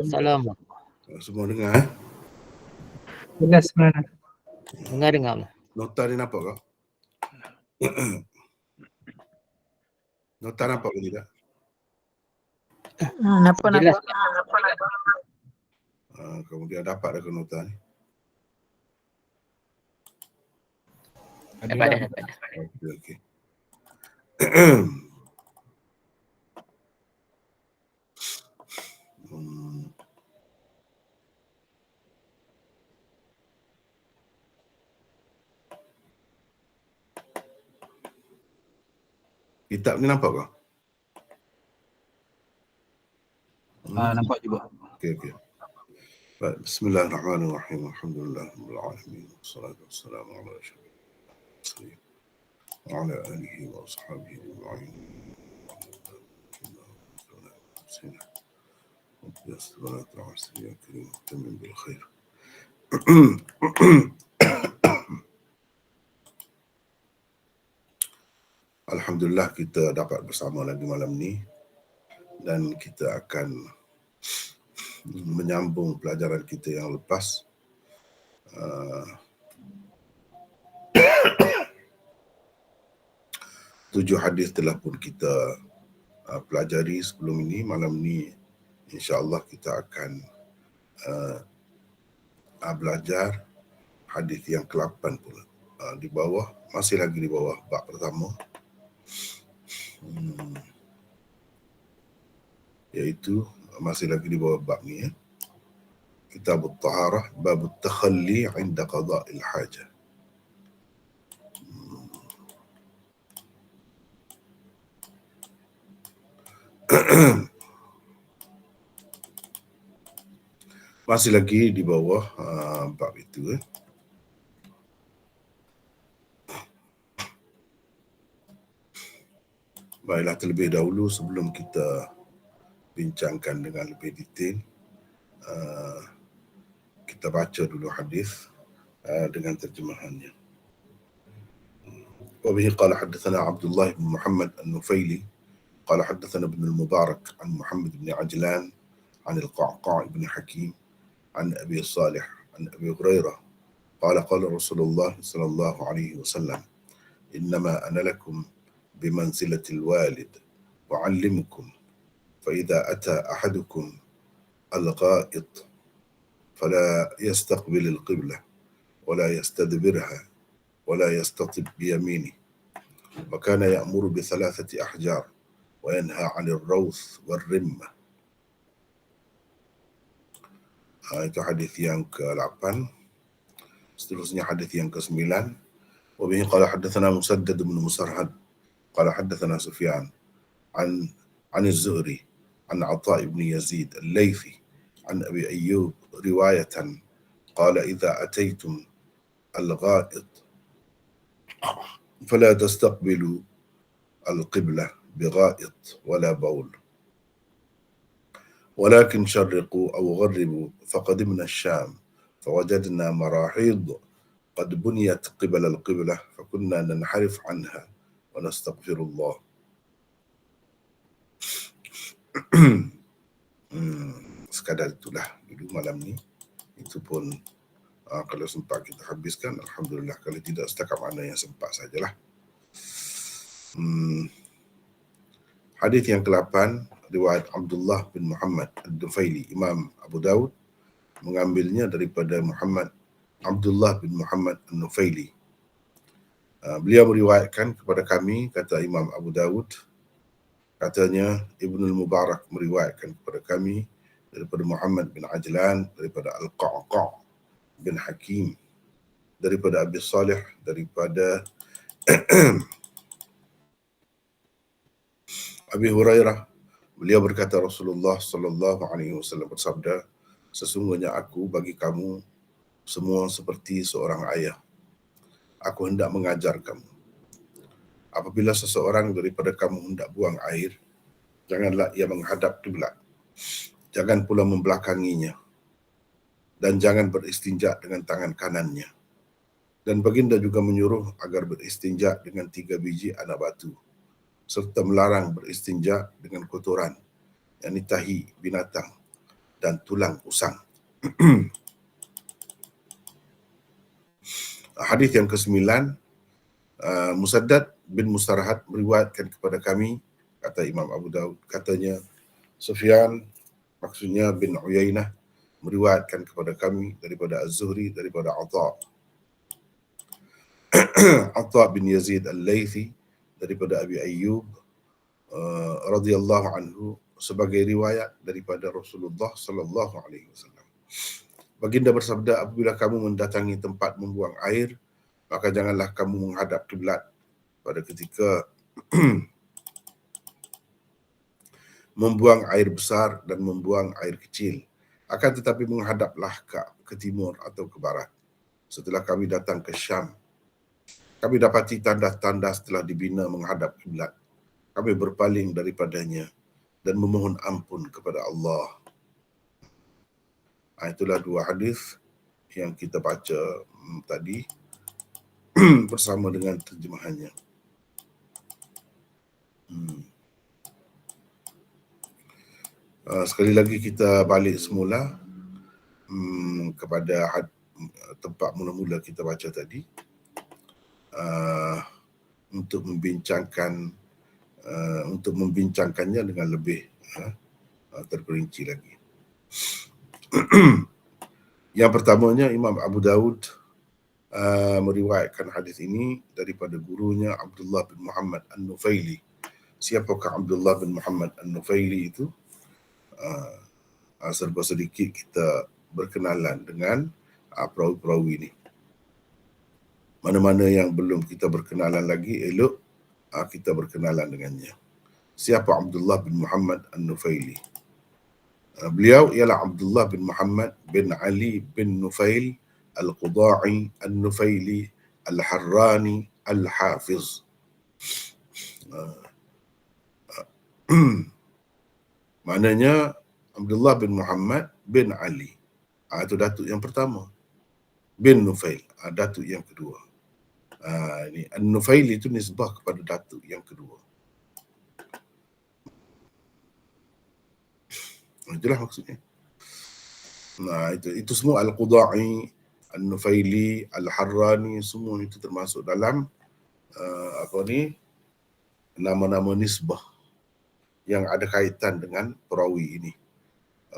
Salam. Semua dengar Jelas sebenarnya. Dengar. Nota dia nampak kau? Nota nampak ke tidak? Jelas. Kemudian dapat dah ke nota ni. Dapat dah. Okey. Kitab ni nampak kau? Nampak juga. Okey. Baik, bismillahirrahmanirrahim. Alhamdulillahirabbil alamin. Wassalatu wassalamu ala asyrafil mursalin wa ala alihi wa ashabihi ajma'in. Alhamdulillah kita dapat bersama lagi malam ni dan kita akan menyambung pelajaran kita yang lepas. 7 hadis telah pun kita pelajari sebelum ini. Malam ni insya-Allah kita akan belajar hadis yang ke-8 pula. Di bawah, masih lagi di bawah bab pertama. Iaitu masih lagi di bawah bab ni ya. Kitab At-Taharah, bab At-Takhalli 'inda qada'il hajah. Masih lagi di bawah bab itu ya. Baiklah, terlebih dahulu sebelum kita bincangkan dengan lebih detail, kita baca dulu hadis dengan terjemahannya. Wabihi qala haddatsana Abdullah bin Muhammad An-Nufaili qala haddatsana Ibn al-Mubarak an Muhammad bin Ajlan an al-Qa'qa' bin Hakim an Abi Salih an Abi Hurairah qala qala Rasulullah sallallahu alaihi wasallam innama ana lakum bimanzilati al-walid wa'allimukum fa idza ata ahadukum al-gha'it fala yastaqbil al-qiblah ولا يستدبرها ولا يستطب بيمينه وكان يأمر ب3 أحجار وينهى عن الروث والرمة. Itu hadis yang ke-8. Seterusnya hadis yang ke-9. وبه قال حدثنا مسدد بن مسرهد قال حدثنا سفيان عن الزهري عن عطاء بن يزيد الليثي عن أبي أيوب رواية قال إذا أتيتم الغائط فلا تستقبلوا القبلة بغائط ولا بول ولكن شرقوا أو غربوا فقدمنا الشام فوجدنا مراحيض قد بنيت قبل القبلة فكنا ننحرف عنها ونستغفر الله. Sekadar itulah dulu malam ni. Itu pun kalau sempat kita habiskan, alhamdulillah. Kalau tidak, setakat mana yang sempat sajalah. Hadis yang ke-8 riwayat Abdullah bin Muhammad Ad-Dufaili. Imam Abu Dawud mengambilnya daripada Abdullah bin Muhammad An-Nufaili. Beliau meriwayatkan kepada kami, kata Imam Abu Dawud, katanya Ibnul Mubarak meriwayatkan kepada kami daripada Muhammad bin Ajlan, daripada Al-Qa'qa' bin Hakim, daripada Abi Salih, daripada Abi Hurairah. Beliau berkata, Rasulullah sallallahu alaihi wasallam bersabda, sesungguhnya aku bagi kamu semua seperti seorang ayah. Aku hendak mengajar kamu. Apabila seseorang daripada kamu hendak buang air, janganlah ia menghadap kiblat. Jangan pula membelakanginya. Dan jangan beristinja dengan tangan kanannya. Dan baginda juga menyuruh agar beristinja dengan 3 biji anak batu, serta melarang beristinja dengan kotoran yakni tahi binatang dan tulang usang. Hadis yang ke-9, Musaddad bin Musarhad meriwayatkan kepada kami, kata Imam Abu Daud, katanya Sufyan, maksudnya bin Uyainah, meriwayatkan kepada kami daripada Az-Zuhri, daripada Atha bin Yazid Al-Laythi, daripada Abi Ayyub radhiyallahu anhu, sebagai riwayat daripada Rasulullah sallallahu alaihi wasallam. Baginda bersabda, apabila kamu mendatangi tempat membuang air, maka janganlah kamu menghadap kiblat pada ketika membuang air besar dan membuang air kecil. Akan tetapi menghadaplah ke timur atau ke barat. Setelah kami datang ke Syam, kami dapati tanda-tanda setelah dibina menghadap kiblat. Kami berpaling daripadanya dan memohon ampun kepada Allah. Itulah dua hadis yang kita baca tadi bersama dengan terjemahannya. Sekali lagi kita balik semula kepada tempat mula-mula kita baca tadi, untuk membincangkannya dengan lebih terperinci lagi. Yang pertamanya, Imam Abu Daud meriwayatkan hadis ini daripada gurunya Abdullah bin Muhammad An-Nufaili. Siapakah Abdullah bin Muhammad An-Nufaili itu? Serba sedikit kita berkenalan dengan perawi-perawi ini. Mana-mana yang belum kita berkenalan lagi, elok kita berkenalan dengannya. Siapa Abdullah bin Muhammad An-Nufaili? Beliau ialah Abdullah bin Muhammad bin Ali bin Nufail Al-Quda'i An-Nufaili Al-Harrani Al-Hafiz. Maknanya Abdullah bin Muhammad bin Ali, itu datuk yang pertama. Bin Nufail, datuk yang kedua. Ini An-Nufail itu nisbah kepada datuk yang kedua. Itulah maksudnya. Itu semua Al-Quda'i, An-Nufaili, Al-Harrani, semua itu termasuk dalam nama-nama nisbah yang ada kaitan dengan perawi ini.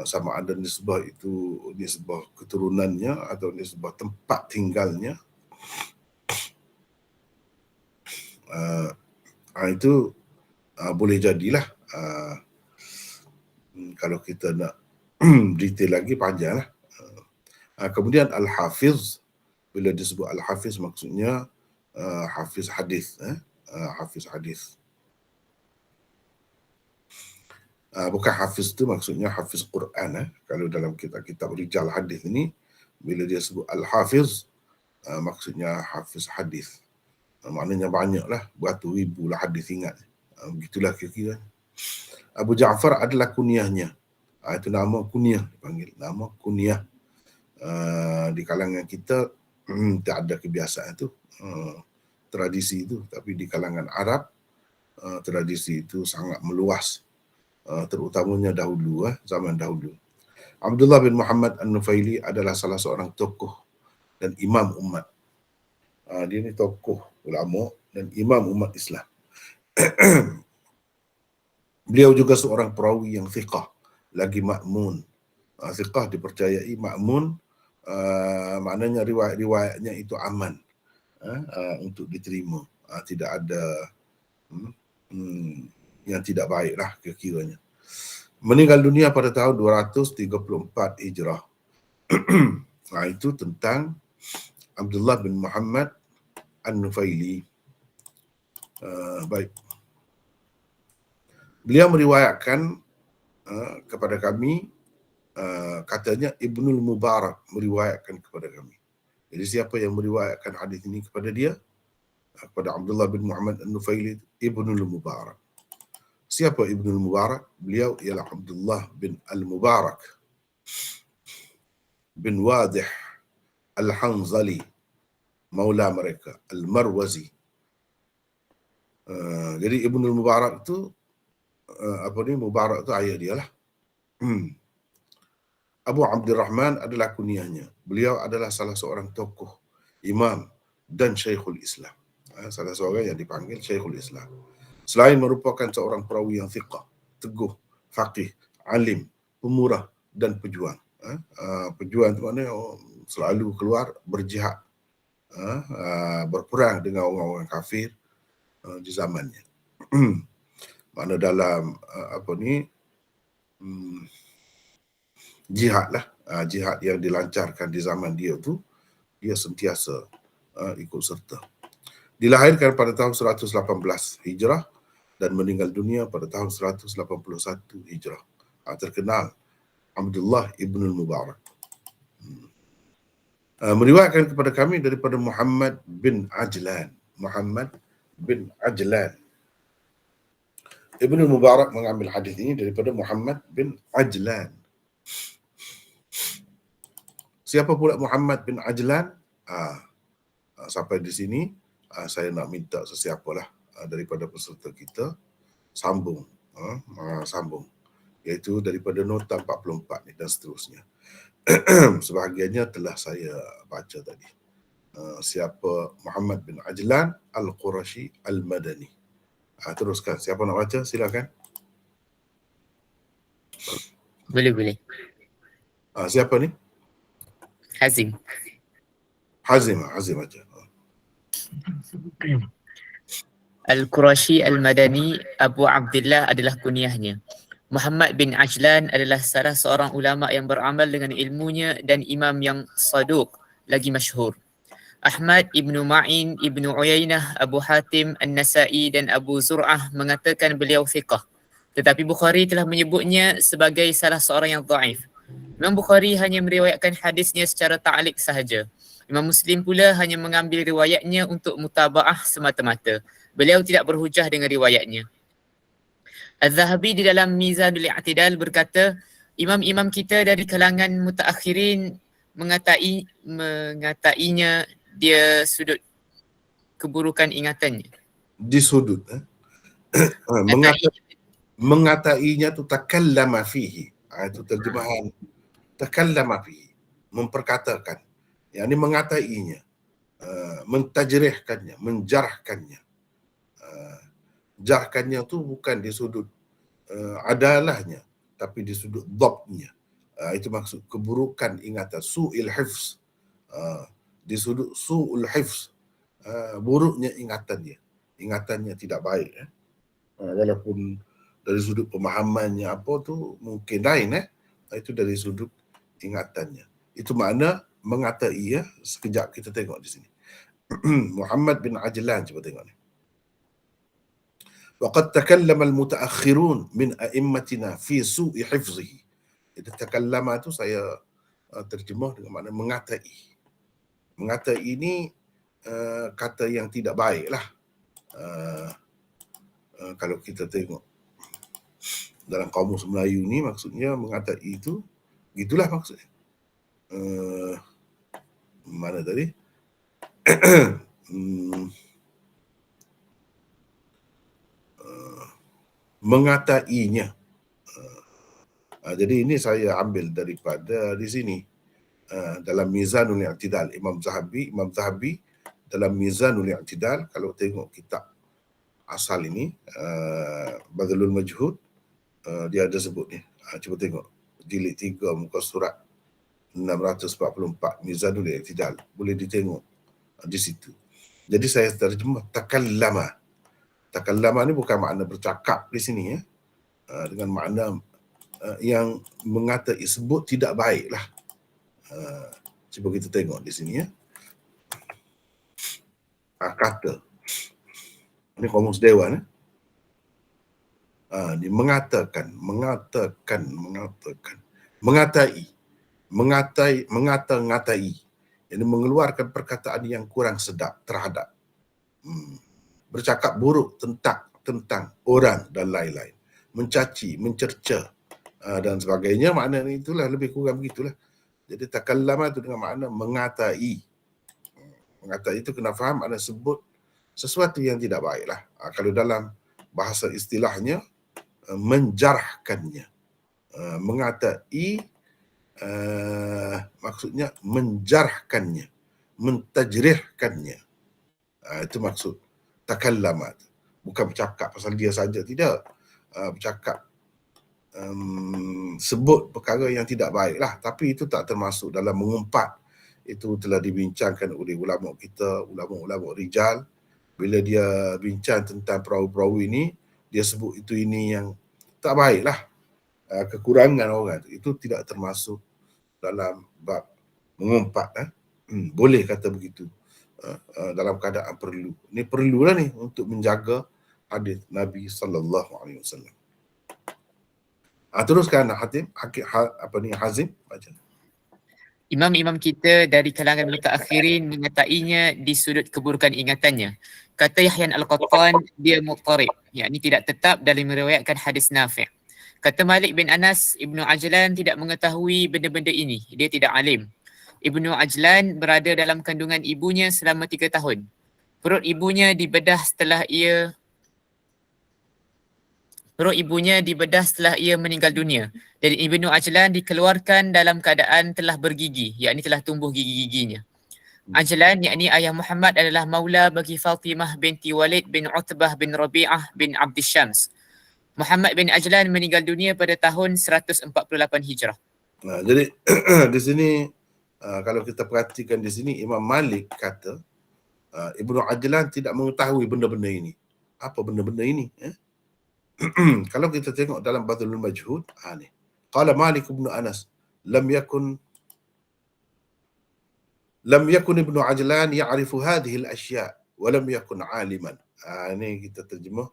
Sama ada nisbah itu nisbah keturunannya atau nisbah tempat tinggalnya. Itu boleh jadilah. Kalau kita nak detail lagi panjanglah. Kemudian Al-Hafiz, bila disebut Al-Hafiz maksudnya Hafiz hadis, Hafiz hadis. Bukan Hafiz itu maksudnya Hafiz Quran. Kalau dalam kitab-kitab rijal hadis ini, bila dia sebut Al-Hafiz, maksudnya Hafiz hadis. Maknanya banyaklah, beratus-ribu lah hadis ingat. Begitulah kira-kira. Abu Ja'far adalah kunyahnya. Itu nama kunyah dipanggil, nama kunyah. Di kalangan kita tak ada kebiasaan itu, tradisi itu, tapi di kalangan Arab tradisi itu sangat meluas, terutamanya dahulu, zaman dahulu. Abdullah bin Muhammad An-Nufaili adalah salah seorang tokoh dan imam umat. Dia ni tokoh ulama dan imam umat Islam. Beliau juga seorang perawi yang thiqah, lagi ma'mun. Thiqah dipercayai, ma'mun maknanya riwayat-riwayatnya itu aman untuk diterima. Tidak ada yang tidak baiklah kira-kiranya. Meninggal dunia pada tahun 234 Hijrah. Itu tentang Abdullah bin Muhammad An-Nufaili. Baik. Beliau meriwayatkan kepada kami, katanya Ibnul Mubarak meriwayatkan kepada kami. Jadi siapa yang meriwayatkan hadis ini kepada dia? Kepada Abdullah bin Muhammad An-Nufaili, Ibnul Mubarak. Siapa Ibnul Mubarak? Beliau ialah Abdullah bin Al-Mubarak bin Wadih Al-Hanzali, maula mereka, Al-Marwazi. Jadi Ibnul Mubarak itu Mubarak tu ayah dia lah. Abu Abdurrahman adalah kunyahnya. Beliau adalah salah seorang tokoh, imam dan Syekhul Islam. Salah seorang yang dipanggil Syekhul Islam. Selain merupakan seorang perawi yang thiqah, teguh, faqih, alim, pemurah dan pejuang. Pejuang itu maknanya selalu keluar berjihad, berperang dengan orang-orang kafir di zamannya. Mana dalam jihad lah, jihad yang dilancarkan di zaman dia tu, dia sentiasa ikut serta. Dilahirkan pada tahun 118 Hijrah dan meninggal dunia pada tahun 181 Hijrah. Terkenal Abdullah ibn Mubarak. Meriwayatkan kepada kami daripada Muhammad bin Ajlan. Muhammad bin Ajlan. Ibn Mubarak mengambil hadis ini daripada Muhammad bin Ajlan. Siapa pula Muhammad bin Ajlan? Sampai di sini saya nak minta sesiapalah daripada peserta kita sambung, iaitu daripada nota 44 ni dan seterusnya. Sebahagiannya telah saya baca tadi. Siapa Muhammad bin Ajlan Al-Qurashi Al-Madani? Teruskan, siapa nak baca silakan. Boleh. Siapa ni? Hazim. Hazim baca. Al-Qurashi Al-Madani, Abu Abdullah adalah kunyahnya. Muhammad bin Ajlan adalah salah seorang ulama yang beramal dengan ilmunya dan imam yang saduq lagi masyhur. Ahmad ibnu Ma'in, ibnu Uyainah, Abu Hatim, An-Nasai dan Abu Zur'ah mengatakan beliau thiqah. Tetapi Bukhari telah menyebutnya sebagai salah seorang yang dhaif. Imam Bukhari hanya meriwayatkan hadisnya secara ta'liq sahaja. Imam Muslim pula hanya mengambil riwayatnya untuk mutaba'ah semata-mata. Beliau tidak berhujah dengan riwayatnya. Az-Zahabi di dalam Mizanul I'tidal berkata, imam-imam kita dari kalangan mutaakhirin mengatainya dia sudut keburukan ingatannya. Di sudut. Mengatainya tu takallama fihi. Itu terjemahan takallama fihi, memperkatakan. Yang ini mengatainya, mentajrihkannya, menjarahkannya. Jarahkannya tu bukan di sudut adalahnya, tapi di sudut dhabtnya. Itu maksud keburukan ingatan, su'il hifz. Di sudut su'ul hifz, buruknya ingatannya tidak baik. Walaupun dari sudut pemahamannya apa tu mungkin lain. Itu dari sudut ingatannya. Itu makna mengatai. Sekejap kita tengok di sini. Muhammad bin Ajlan, cuba tengok ni. وقد تكلم المتأخرون من أئمتنا في سوء حفظه. Itu takallama tu saya terjemah dengan makna mengatai. Mengatai ini kata yang tidak baik lah. Kalau kita tengok dalam kamus Melayu ni, maksudnya mengatai itu, gitulah maksudnya. Mana tadi? Mengatainya. Jadi ini saya ambil daripada di sini dalam Mizanul I'tidal Imam Zahabi dalam Mizanul I'tidal. Kalau tengok kitab asal ini Badlul Majhud, dia ada sebut ni. Cuba tengok jilid 3 muka surat 644 Mizanul I'tidal, boleh ditengok di situ. Jadi saya terjemah takallama. Takallama ni bukan makna bercakap di sini dengan makna yang mengatai, sebut tidak baik lah. Cuba kita tengok di sini kata. Ini kamus Dewan. Dia mengatakan, mengata-ngatai. Ini mengeluarkan perkataan yang kurang sedap terhadap, bercakap buruk tentang orang dan lain-lain, mencaci, mencerca dan sebagainya. Maknanya itulah, lebih kurang begitulah. Jadi takallama itu dengan makna mengatai. Mengatai itu kena faham makna sebut sesuatu yang tidak baiklah. Kalau dalam bahasa istilahnya menjarahkannya. Mengatai maksudnya menjarahkannya, mentajrihkannya. Itu maksud takallama. Bukan bercakap pasal dia saja, tidak. Bercakap sebut perkara yang tidak baik lah, tapi itu tak termasuk dalam mengumpat. Itu telah dibincangkan oleh ulama kita, ulama-ulama rijal. Bila dia bincang tentang perawi-perawi ini, dia sebut itu ini yang tak baik lah, kekurangan orang itu tidak termasuk dalam bab mengumpat. Boleh kata begitu dalam keadaan perlu. Ini perlulah ni untuk menjaga hadis Nabi SAW. Teruskan Hazim baca. Imam-imam kita dari kalangan mutaakhirin mengatainya di sudut keburukan ingatannya. Kata Yahya Al-Qattan, dia muttarib, yakni tidak tetap dalam meriwayatkan hadis Nafi'. Kata Malik bin Anas, Ibnu Ajlan tidak mengetahui benda-benda ini. Dia tidak alim. Ibnu Ajlan berada dalam kandungan ibunya selama 3 tahun. Perut ibunya dibedah setelah ia meninggal dunia. Dan Ibnu Ajlan dikeluarkan dalam keadaan telah bergigi, yakni telah tumbuh gigi-giginya. Ajlan, yakni ayah Muhammad, adalah maula bagi Fatimah binti Walid bin Utbah bin Rabi'ah bin Abdi Syams. Muhammad bin Ajlan meninggal dunia pada tahun 148 Hijrah. Jadi di sini kalau kita perhatikan di sini, Imam Malik kata Ibnu Ajlan tidak mengetahui benda-benda ini. Apa benda-benda ini? Kalau kita tengok dalam Badlul Majhud, ni. Qala Malik bin Anas, lam yakun Ibnu Ajlan ya'rifu hadhihi al-ashya' wa lam yakun 'aliman. Ini kita terjemah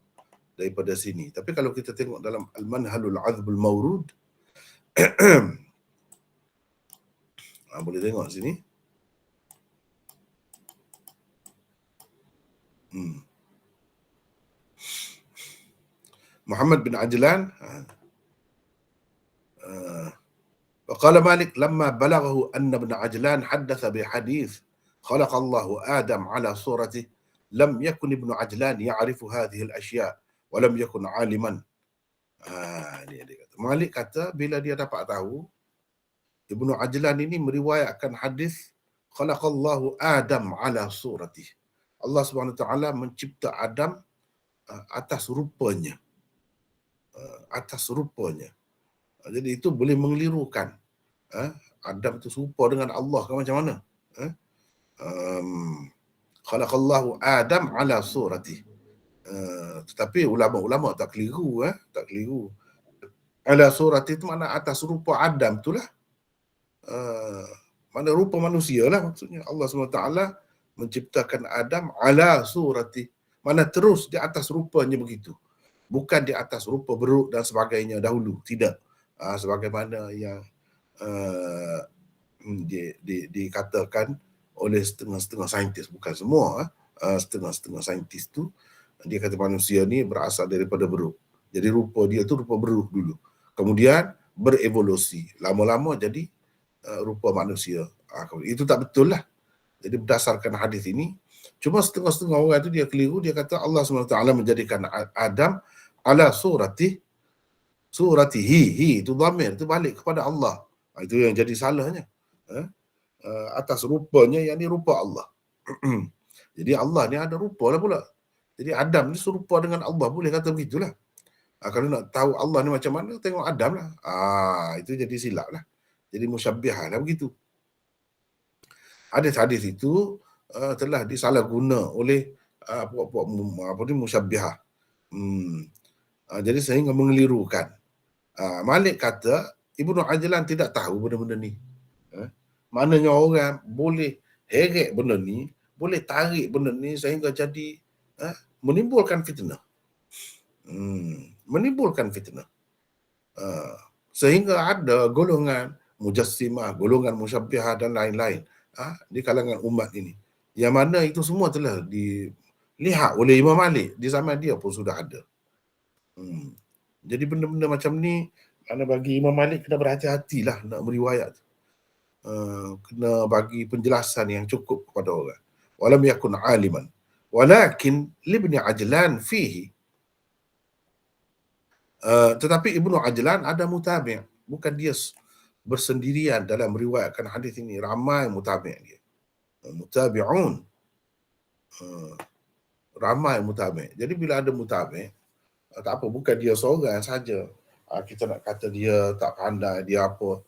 daripada sini. Tapi kalau kita tengok dalam Al-Manhalul 'Adzbul Mawrud, boleh tengok sini. Muhammad bin Ajlan وقال مالك لما بلغه أن ابن عجلان حدث بحديث خلق الله آدم على صورته لم يكن ابن عجلان يعرف هذه الأشياء ولم يكن عالما. Malik kata bila dia dapat tahu Ibnu Ajlan ini meriwayatkan hadis khalaqallahu Adam ala suratih. Allah Subhanahu Wa Taala mencipta Adam atas rupanya. Jadi itu boleh mengelirukan. Adam itu serupa dengan Allah kan macam mana? Khalaqallahu Adam ala surati. Tetapi ulama-ulama tak keliru. Ala surati itu mana atas rupa Adam itulah. Mana rupa manusia lah maksudnya. Allah SWT menciptakan Adam ala surati. Mana terus di atas rupanya begitu. Bukan di atas rupa beruk dan sebagainya dahulu. Tidak. Sebagaimana yang dikatakan oleh setengah-setengah saintis. Bukan semua. Setengah-setengah saintis tu dia kata manusia ni berasal daripada beruk. Jadi rupa dia tu rupa beruk dulu. Kemudian berevolusi. Lama-lama jadi rupa manusia. Itu tak betul lah. Jadi berdasarkan hadis ini, cuma setengah-setengah orang tu dia keliru. Dia kata Allah SWT menjadikan Adam ala suratihi, itu dhamir, itu balik kepada Allah. Itu yang jadi salahnya. Atas rupanya, yang ni rupa Allah. Jadi Allah ni ada rupa lah pula. Jadi Adam ni serupa dengan Allah, boleh kata begitulah. Kalau nak tahu Allah ni macam mana, tengok Adam lah. Itu jadi silap lah. Jadi musyabbihah lah begitu. Hadis-hadis itu telah disalahguna oleh puak-puak musyabbihah. Jadi sehingga mengelirukan. Malik kata Ibnu Ajlan tidak tahu benda-benda ni. Maknanya orang boleh heret benda ni, boleh tarik benda ni sehingga jadi menimbulkan fitnah. Menimbulkan fitnah. Sehingga ada golongan mujassimah, golongan musyabbihah dan lain-lain di kalangan umat ini. Yang mana itu semua telah dilihat oleh Imam Malik. Di zaman dia pun sudah ada. Jadi benda-benda macam ni, kerana bagi Imam Malik kena berhati-hatilah nak meriwayat. Kena bagi penjelasan yang cukup kepada orang. Walam yakun aliman. Walakin libni Ajlan fihi Tetapi Ibnu Ajlan ada mutabi', bukan dia bersendirian dalam meriwayatkan hadis ini, ramai mutabi' dia. Mutabi'un. Ramai mutabi'. Jadi bila ada mutabi', tak apa, bukan dia seorang saja. Kita nak kata dia tak pandai, dia apa,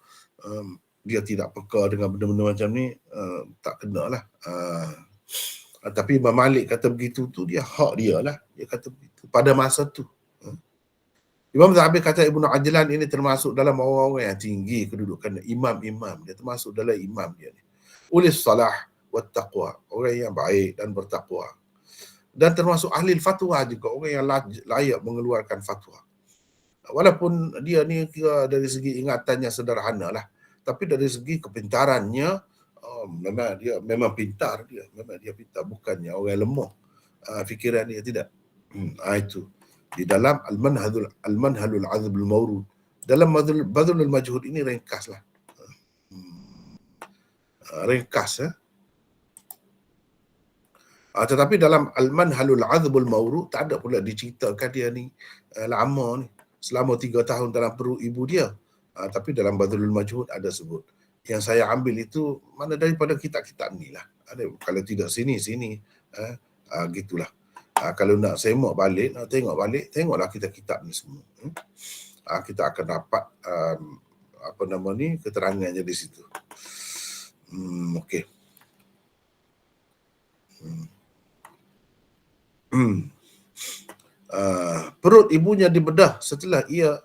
dia tidak peka dengan benda-benda macam ni, tak kena lah. Tapi Imam Malik kata begitu tu, dia hak dia lah. Dia kata begitu pada masa tu. Imam Zahabi kata Ibnu Ajlan ini termasuk dalam orang-orang yang tinggi kedudukan, imam-imam. Dia termasuk dalam imam dia ni. Ulis salah wa taqwa, orang yang baik dan bertakwa. Dan termasuk ahli fatwa juga, orang yang layak mengeluarkan fatwa. Walaupun dia ni kira dari segi ingatannya sederhana lah, tapi dari segi kepintarannya, memang pintar dia. Memang dia pintar, bukannya orang lemah fikiran dia, tidak. Itu di dalam Al-Manhalul Azbul Mawrud. Dalam Badlul Majhud ini ringkas lah. Ringkas. Tetapi dalam Al-Manhalul Azbul Mawrud tak ada pula diceritakan dia ni lama ni, selama 3 tahun dalam perut ibu dia. Tapi dalam Badlul Majhud ada sebut. Yang saya ambil itu mana daripada kitab-kitab ni lah. Kalau tidak sini, gitulah. Kalau nak semak balik, nak tengok balik, tengoklah kitab-kitab ni semua. Kita akan dapat keterangannya di situ. Okey. Perut ibunya dibedah setelah ia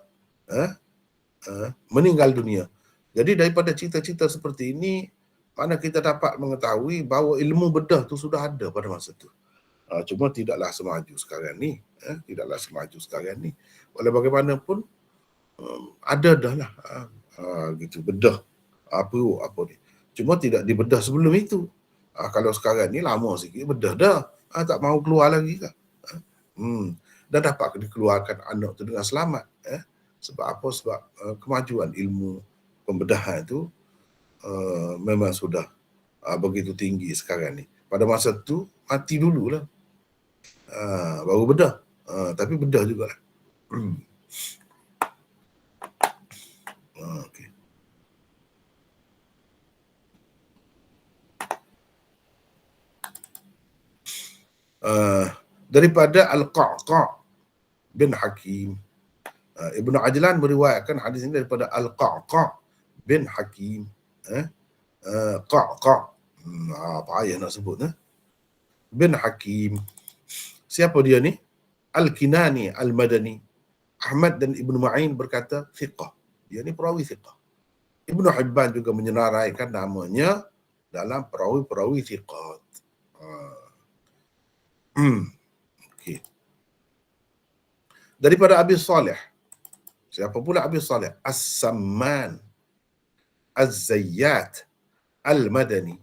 meninggal dunia. Jadi daripada cerita-cerita seperti ini, mana kita dapat mengetahui bahawa ilmu bedah tu sudah ada pada masa tu. Cuma tidaklah semaju sekarang ni. Tidaklah semaju sekarang ni. Walau bagaimanapun, ada dah lah. Gitu, bedah. Apa ni. Cuma tidak dibedah sebelum itu. Kalau sekarang ni lama sikit, bedah dah. Tak mahu keluar lagi kan. Dan dapat dikeluarkan anak tu dengan selamat. Sebab apa? Sebab kemajuan ilmu pembedahan itu memang sudah begitu tinggi sekarang ni. Pada masa tu mati dululah, baru bedah. Tapi bedah jugalah. Okay. Daripada Al-Qa'qa' bin Hakim, Ibnu Ajlan meriwayatkan hadis ini daripada Al-Qa'qa' bin Hakim. Qa'qa', apa ayah nak sebut, bin Hakim. Siapa dia ni? Al-Kinani Al-Madani. Ahmad dan Ibnu Ma'in berkata thiqah. Dia ni perawi thiqah. Ibnu Hibban juga menyenaraikan namanya dalam perawi-perawi thiqat. Okay. Daripada Abi Salih. Siapa pula Abi Salih? As-Samman Az-Zayyat Al-Madani.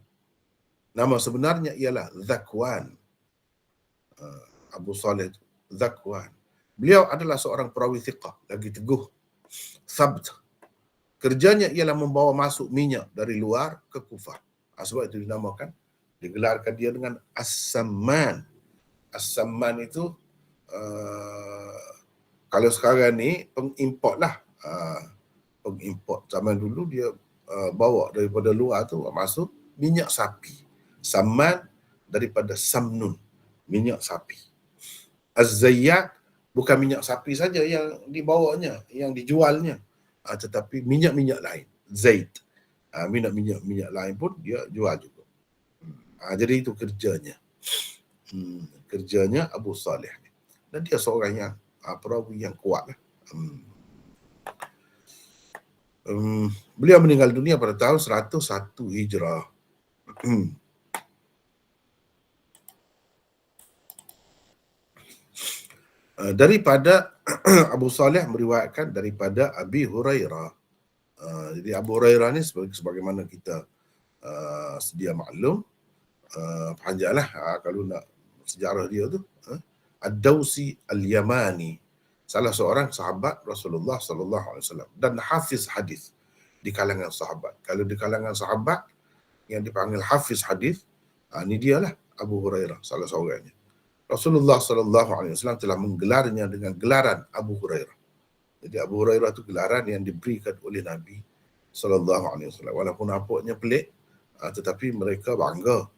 Nama sebenarnya ialah Zakwan. Abu Salih Zakwan. Beliau adalah seorang perawi thiqah, lagi teguh, sabt. Kerjanya ialah membawa masuk minyak dari luar ke Kufah. Sebab itu dinamakan, digelarkan dia dengan As-Samman. As-Samman itu kalau sekarang ni pengimport lah. Pengimport. Zaman dulu dia bawa daripada luar tu masuk minyak sapi. Samman daripada samnun, minyak sapi. Az-Zayyat bukan minyak sapi saja yang dibawanya, yang dijualnya, tetapi minyak-minyak lain, zait. Minyak-minyak lain pun dia jual juga. Jadi itu kerjanya. Kerjanya Abu Salih ni. Dan dia seorang yang perawi yang kuat lah. Beliau meninggal dunia pada tahun 101 Hijrah. Daripada Abu Salih meriwayatkan daripada Abi Hurairah. Jadi Abu Hurairah ni sebagaimana kita sedia maklum, panjanglah kalau nak sejarah dia tu. Ad-Dawsi Al-Yamani, salah seorang sahabat Rasulullah sallallahu alaihi wasallam dan hafiz hadis di kalangan sahabat. Kalau di kalangan sahabat yang dipanggil hafiz hadis, ini dialah Abu Hurairah, salah seorangnya. Rasulullah sallallahu alaihi wasallam telah menggelarnya dengan gelaran Abu Hurairah. Jadi Abu Hurairah tu gelaran yang diberikan oleh Nabi SAW. Walaupun nampaknya pelik, tetapi mereka bangga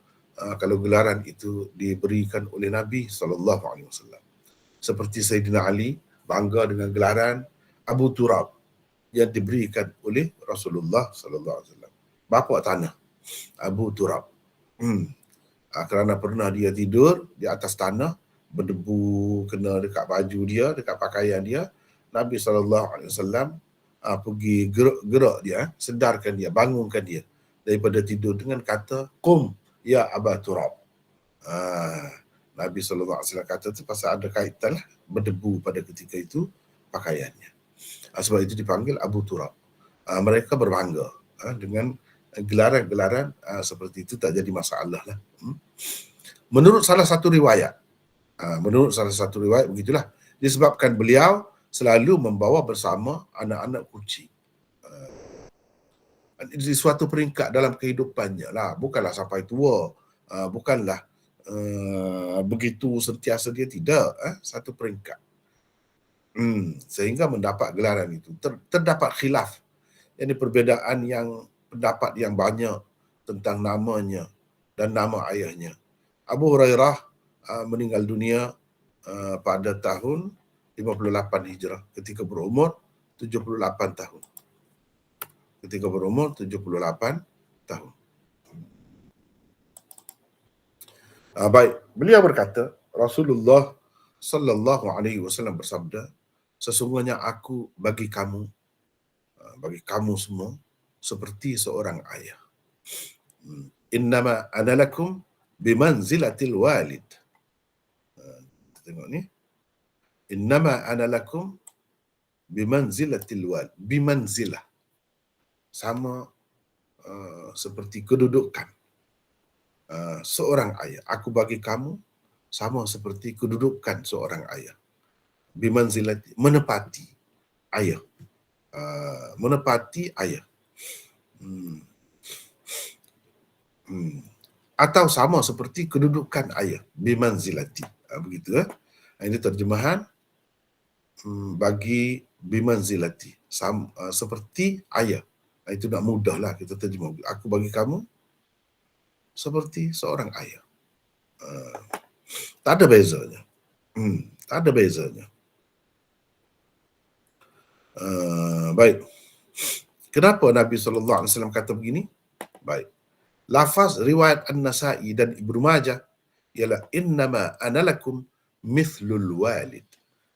kalau gelaran itu diberikan oleh Nabi SAW. Seperti Sayyidina Ali bangga dengan gelaran Abu Turab yang diberikan oleh Rasulullah SAW. Bapa tanah, Abu Turab. Kerana pernah dia tidur di atas tanah, berdebu kena dekat baju dia, dekat pakaian dia, Nabi SAW pergi gerak dia, sedarkan dia, bangunkan dia daripada tidur dengan kata, "Qum ya Aba Turab." Nabi SAW kata tu pasal ada kaitan lah, berdebu pada ketika itu pakaiannya. Sebab itu dipanggil Abu Turab. Mereka berbangga dengan gelaran-gelaran seperti itu, tak jadi masalah lah. Menurut salah satu riwayat begitulah, disebabkan beliau selalu membawa bersama anak-anak kucing. Di suatu peringkat dalam kehidupannya lah, bukanlah sampai tua, bukanlah begitu sentiasa dia, tidak, satu peringkat. Sehingga mendapat gelaran itu. Terdapat khilaf, yakni perbezaan yang pendapat yang banyak tentang namanya dan nama ayahnya. Abu Hurairah meninggal dunia pada tahun 58 Hijrah ketika berumur 78 tahun. Baik, beliau berkata, Rasulullah sallallahu alaihi wasallam bersabda, sesungguhnya aku bagi kamu semua seperti seorang ayah. Innama ana lakum bimanzilatil walid. Tengok ni. Innama ana lakum bimanzilatil walid. Bimanzilah. Sama seperti kedudukan seorang ayah. Aku bagi kamu sama seperti kedudukan seorang ayah. Bimanzilati, menepati ayah. Menepati ayah. Atau sama seperti kedudukan ayah. Bimanzilati. Begitu. Ini terjemahan bagi bimanzilati. Seperti ayah. Itu nak mudah lah kita terjemah. Aku bagi kamu seperti seorang ayah. Tak ada bezanya. Tak ada bezanya. Baik. Kenapa Nabi SAW kata begini? Baik. Lafaz riwayat An-Nasa'i dan Ibnu Majah ialah innama ana lakum mithlul walid.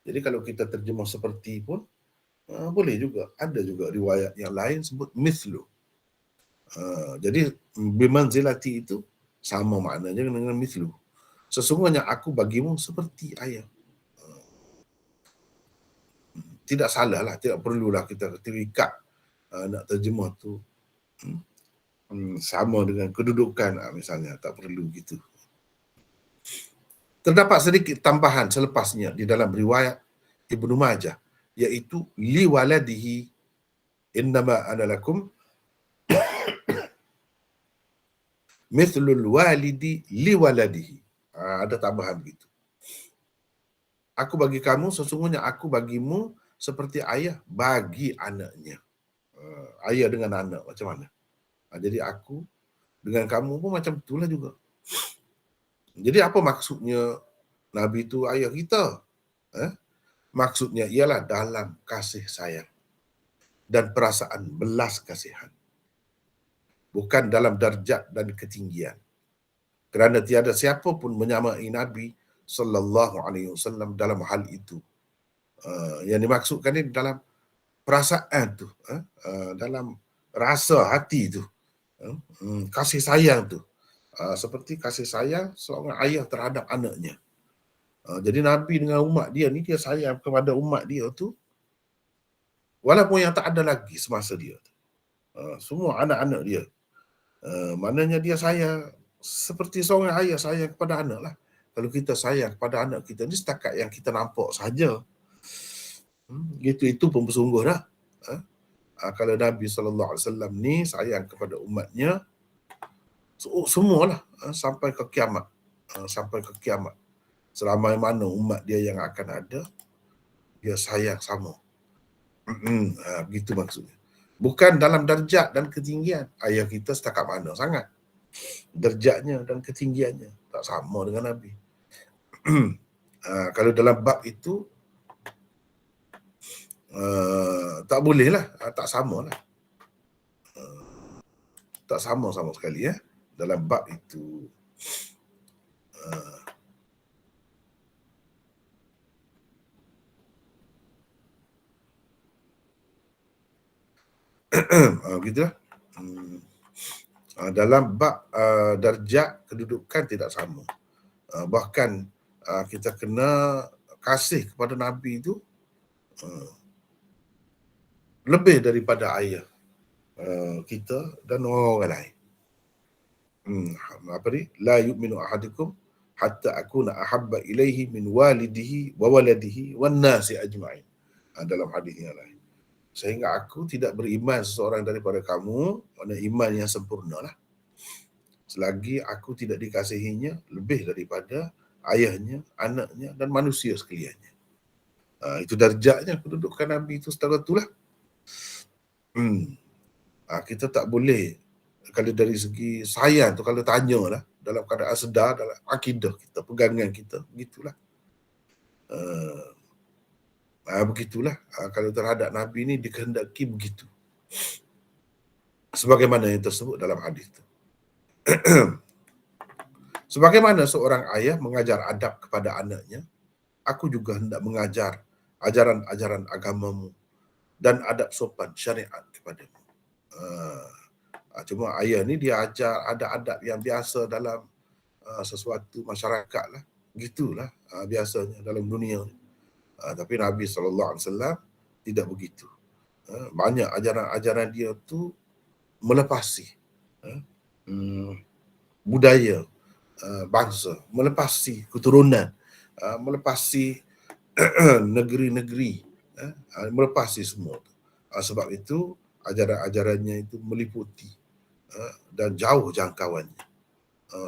Jadi kalau kita terjemah seperti pun boleh juga. Ada juga riwayat yang lain sebut mithlu. Jadi bimanzilati itu sama maknanya dengan mithlu. Sesungguhnya aku bagimu seperti ayah. Tidak salah lah, tidak perlulah kita terikat nak terjemah tu sama dengan kedudukan misalnya, tak perlu gitu. Terdapat sedikit tambahan selepasnya di dalam riwayat Ibnu Majah, iaitu li waladihi innama ana lakum mithlul walidi li waladihi. Ada tambahan begitu. Aku bagi kamu, sesungguhnya aku bagimu seperti ayah bagi anaknya. Ayah dengan anak macam mana? Jadi aku dengan kamu pun macam itulah juga. Jadi apa maksudnya Nabi itu ayah kita? Maksudnya ialah dalam kasih sayang dan perasaan belas kasihan. Bukan dalam darjat dan ketinggian. Kerana tiada siapa pun menyamai Nabi sallallahu alaihi wasallam dalam hal itu. Yang dimaksudkan ini dalam perasaan tu, dalam rasa hati tu, kasih sayang tu, seperti kasih sayang seorang ayah terhadap anaknya. Jadi Nabi dengan umat dia ni, dia sayang kepada umat dia tu walaupun yang tak ada lagi semasa dia tu. Semua anak-anak dia, maknanya dia sayang seperti seorang ayah sayang kepada anak lah. Kalau kita sayang kepada anak kita ni setakat yang kita nampak saja, itu pun bersungguh dah. Kalau Nabi SAW ni sayang kepada umatnya, semualah sampai ke kiamat. Sampai ke kiamat. Selama mana umat dia yang akan ada, dia sayang sama Begitu maksudnya. Bukan dalam darjat dan ketinggian. Ayah kita setakat mana sangat. Darjatnya dan ketinggiannya tak sama dengan Nabi. Kalau dalam bab itu tak boleh lah, tak sama lah. Tak sama sekali ya. Dalam bab itu begitulah. Dalam bab darjat kedudukan tidak sama. Bahkan kita kena kasih kepada Nabi itu lebih daripada ayah kita dan orang lain. Apa ni? La yu'minu ahadukum hatta akuna ahabba ilaihi min walidihi wa waladihi wan nasi ajma'in. Dalam hadis yang lain. Sehingga aku tidak beriman seseorang daripada kamu, mana iman yang sempurna lah. Selagi aku tidak dikasihinya lebih daripada ayahnya, anaknya dan manusia sekaliannya. Itu darjatnya kedudukan Nabi itu setara itulah. Kita tak boleh, kalau dari segi sayang tu, kalau tanya lah, dalam keadaan sedar, dalam akidah kita, pegangan kita, begitulah. Begitulah. Kalau terhadap Nabi ni dikehendaki begitu. Sebagaimana yang tersebut dalam hadis itu. Sebagaimana seorang ayah mengajar adab kepada anaknya, aku juga hendak mengajar ajaran-ajaran agamamu dan adab sopan syariat kepadamu. Cuma ayah ni dia ajar adab-adab yang biasa dalam sesuatu masyarakat lah. Gitulah biasanya dalam dunia ni. Tapi Nabi SAW tidak begitu. Banyak ajaran-ajaran dia tu melepasi budaya bangsa, melepasi keturunan, melepasi negeri-negeri, melepasi semua tu. Sebab itu ajaran-ajarannya itu meliputi dan jauh jangkauannya,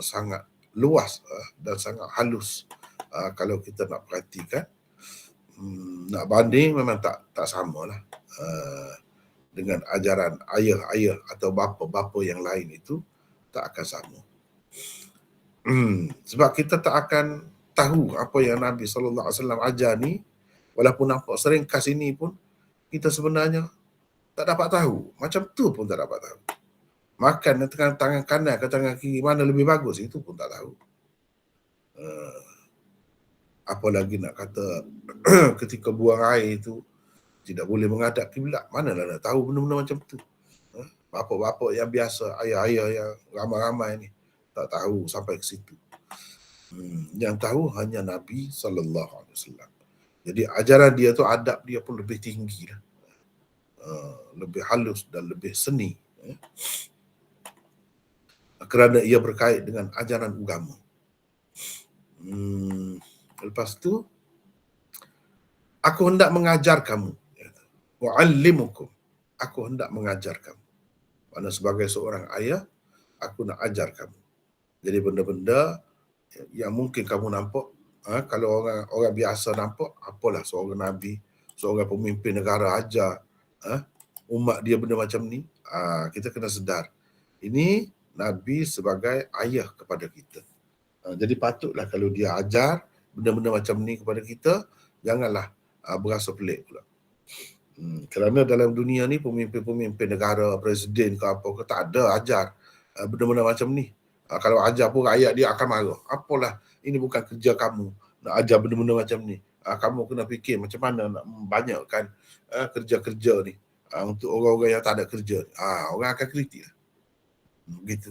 sangat luas dan sangat halus. Kalau kita nak perhatikan, nak banding memang tak samalah dengan ajaran ayah-ayah atau bapa-bapa yang lain, itu tak akan sama. Sebab kita tak akan tahu apa yang Nabi SAW ajar ni, walaupun nampak sering kat sini pun kita sebenarnya tak dapat tahu. Macam tu pun tak dapat tahu. Makan dengan tangan kanan ke tangan kiri mana lebih bagus, itu pun tak tahu. Apalagi nak kata ketika buang air itu tidak boleh menghadap kiblat, manalah nak tahu benda-benda macam tu. Bapa-bapa yang biasa, ayah-ayah yang ramai-ramai ni tak tahu sampai ke situ. Yang tahu hanya Nabi SAW. Jadi ajaran dia tu, adab dia pun lebih tinggi lah. Lebih halus dan lebih seni. Kerana ia berkait dengan ajaran agama. Lepas tu, aku hendak mengajar kamu. Wa'allimukum. Aku hendak mengajar kamu. Mana sebagai seorang ayah, aku nak ajar kamu. Jadi benda-benda yang mungkin kamu nampak, kalau orang biasa nampak, apalah seorang Nabi, seorang pemimpin negara ajar umat dia benda macam ni, kita kena sedar. Ini Nabi sebagai ayah kepada kita. Jadi patutlah kalau dia ajar benda-benda macam ni kepada kita, janganlah berasa pelik pula. Kerana dalam dunia ni pemimpin-pemimpin negara, presiden ke apa ke, tak ada ajar benda-benda macam ni. Kalau ajar pun rakyat dia akan marah. Apalah, ini bukan kerja kamu nak ajar benda-benda macam ni. Kamu kena fikir macam mana nak membanyakkan kerja-kerja ni untuk orang-orang yang tak ada kerja. Orang akan kritik lah. Begitu.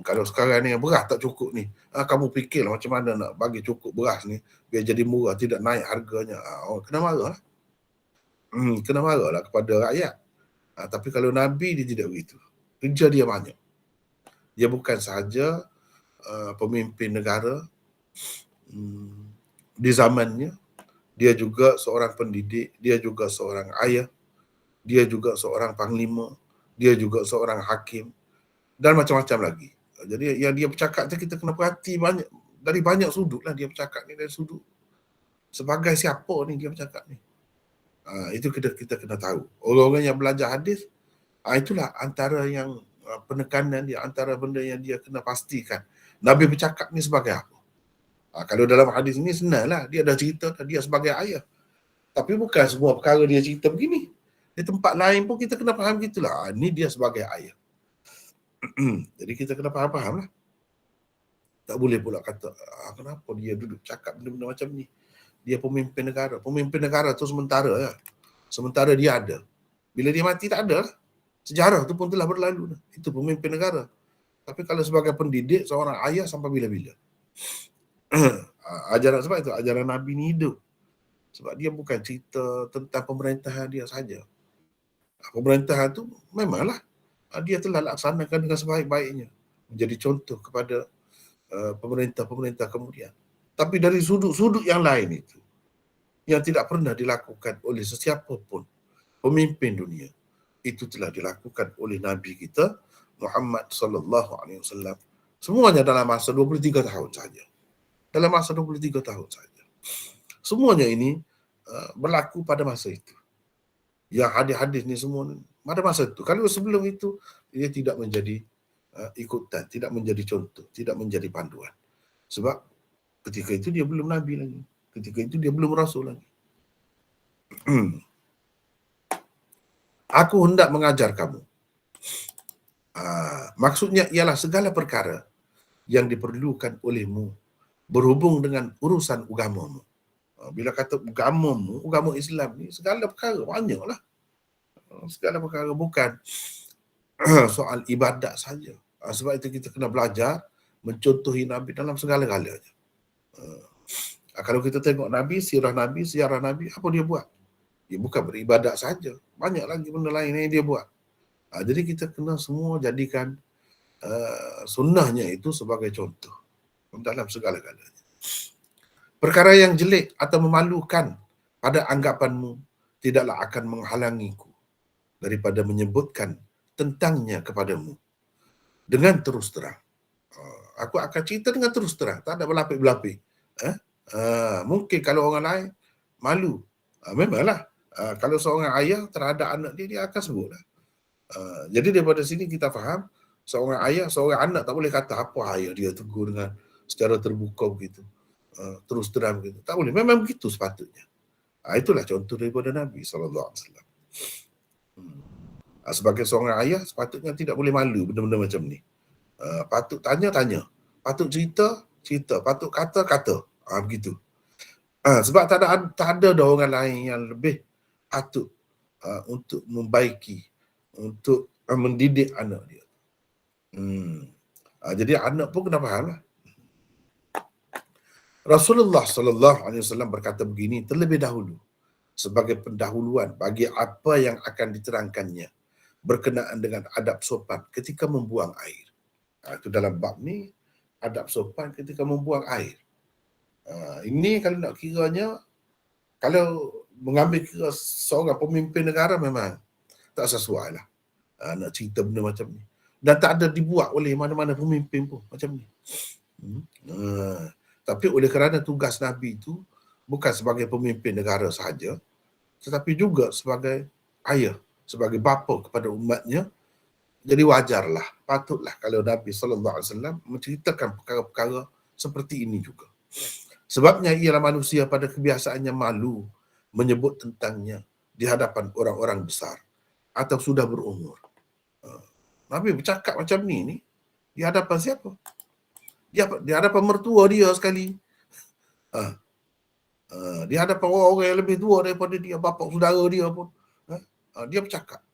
Kalau sekarang ni beras tak cukup ni, kamu fikirlah macam mana nak bagi cukup beras ni biar jadi murah, tidak naik harganya. Orang kena marah lah. Kena marah lah kepada rakyat. Tapi kalau Nabi dia tidak begitu. Kerja dia banyak. Dia bukan sahaja pemimpin negara di zamannya, dia juga seorang pendidik, dia juga seorang ayah, dia juga seorang panglima, dia juga seorang hakim dan macam-macam lagi. Jadi yang dia bercakap tu kita kena perhati banyak, dari banyak sudut lah dia bercakap ni, dari sudut sebagai siapa ni dia bercakap ni. Itu kita kena tahu. Orang-orang yang belajar hadis, itulah antara yang penekanan dia, antara benda yang dia kena pastikan. Nabi bercakap ni sebagai apa? Kalau dalam hadis ni senanglah, dia dah cerita dia sebagai ayah. Tapi bukan semua perkara dia cerita begini. Di tempat lain pun kita kena faham gitulah. Ni dia sebagai ayah. Jadi kita kena faham-faham lah. Tak boleh pula kata, kenapa dia duduk cakap benda-benda macam ni? Dia pemimpin negara. Pemimpin negara tu sementara ya. Sementara dia ada. Bila dia mati tak ada lah. Sejarah tu pun telah berlalu. Itu pemimpin negara. Tapi kalau sebagai pendidik, seorang ayah sampai bila-bila. Ajaran sebab itu, ajaran Nabi ni hidup. Sebab dia bukan cerita tentang pemerintahan dia saja. Pemerintahan tu memanglah dia telah laksanakan dengan sebaik-baiknya. Menjadi contoh kepada pemerintah-pemerintah kemudian. Tapi dari sudut-sudut yang lain itu, yang tidak pernah dilakukan oleh sesiapa pun pemimpin dunia, itu telah dilakukan oleh Nabi kita Muhammad sallallahu alaihi wasallam. Semuanya dalam masa 23 tahun saja. Dalam masa 23 tahun saja. Semuanya ini berlaku pada masa itu. Yang hadis-hadis ni semua pada masa itu. Kalau sebelum itu, dia tidak menjadi ikutan, tidak menjadi contoh, tidak menjadi panduan. Sebab ketika itu dia belum Nabi lagi. Ketika itu dia belum Rasul lagi. Aku hendak mengajar kamu. Maksudnya ialah segala perkara yang diperlukan olehmu berhubung dengan urusan agamamu. Bila kata agamamu, agama Islam ni segala perkara banyaklah. Segala perkara, bukan soal ibadat saja. Sebab itu kita kena belajar mencontohi Nabi dalam segala-galanya. Kalau kita tengok Nabi, siarah Nabi, apa dia buat? Dia bukan beribadat saja. Banyak lagi benda lain yang dia buat. Jadi kita kena semua jadikan sunnahnya itu sebagai contoh dalam segala-galanya. Perkara yang jelek atau memalukan pada anggapanmu tidaklah akan menghalangiku daripada menyebutkan tentangnya kepadamu dengan terus terang. Aku akan cerita dengan terus terang, tak ada berlapik-berlapik. Mungkin kalau orang lain malu, memanglah. Kalau seorang ayah terhadap anak dia akan sebutlah. Jadi daripada sini kita faham, seorang ayah, seorang anak tak boleh kata apa ayah dia tegur dengan secara terbuka begitu. Terus terang begitu. Tak boleh. Memang begitu sepatutnya. Itulah contoh daripada Nabi SAW. Sebagai seorang ayah, sepatutnya tidak boleh malu benda-benda macam ni. Patut tanya. Patut cerita. Patut kata. Begitu. Sebab tak ada orang lain yang lebih patut untuk membaiki, untuk mendidik anak dia. Jadi anak pun kena faham lah. Rasulullah SAW berkata begini terlebih dahulu sebagai pendahuluan bagi apa yang akan diterangkannya berkenaan dengan adab sopan ketika membuang air. Itu dalam bab ni, adab sopan ketika membuang air. Ini kalau nak kiranya, kalau mengambil kira seorang pemimpin negara memang tak sesuai lah nak cerita benda macam ni. Dan tak ada dibuat oleh mana-mana pemimpin pun macam ni. Tapi oleh kerana tugas Nabi itu bukan sebagai pemimpin negara sahaja, tetapi juga sebagai ayah, sebagai bapa kepada umatnya, jadi wajarlah, patutlah kalau Nabi SAW menceritakan perkara-perkara seperti ini juga. Sebabnya ialah manusia pada kebiasaannya malu menyebut tentangnya di hadapan orang-orang besar atau sudah berumur. Nabi bercakap macam ni di hadapan siapa? Di hadapan mertua dia sekali. Di hadapan orang yang lebih tua daripada dia, bapa saudara dia pun. Dia bercakap.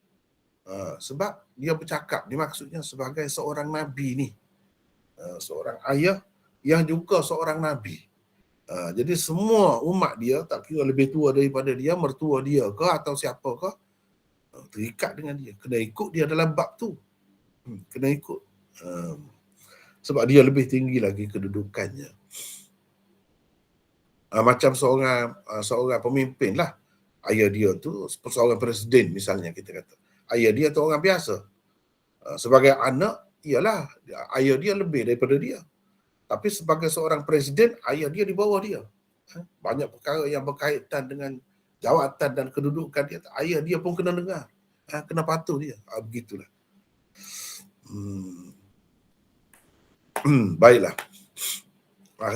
Sebab dia bercakap, dimaksudnya sebagai seorang Nabi ni. Seorang ayah yang juga seorang Nabi. Jadi semua umat dia, tak kira lebih tua daripada dia, mertua dia ke atau siapa ke, terikat dengan dia. Kena ikut dia dalam bab tu. Kena ikut. Sebab dia lebih tinggi lagi kedudukannya. Macam seorang pemimpin lah. Ayah dia tu seorang presiden misalnya kita kata. Ayah dia tu orang biasa. Sebagai anak, iyalah ayah dia lebih daripada dia. Tapi sebagai seorang presiden, ayah dia di bawah dia. Banyak perkara yang berkaitan dengan jawatan dan kedudukan dia, ayah dia pun kena dengar. Kena patuh dia. Begitulah. Baiklah.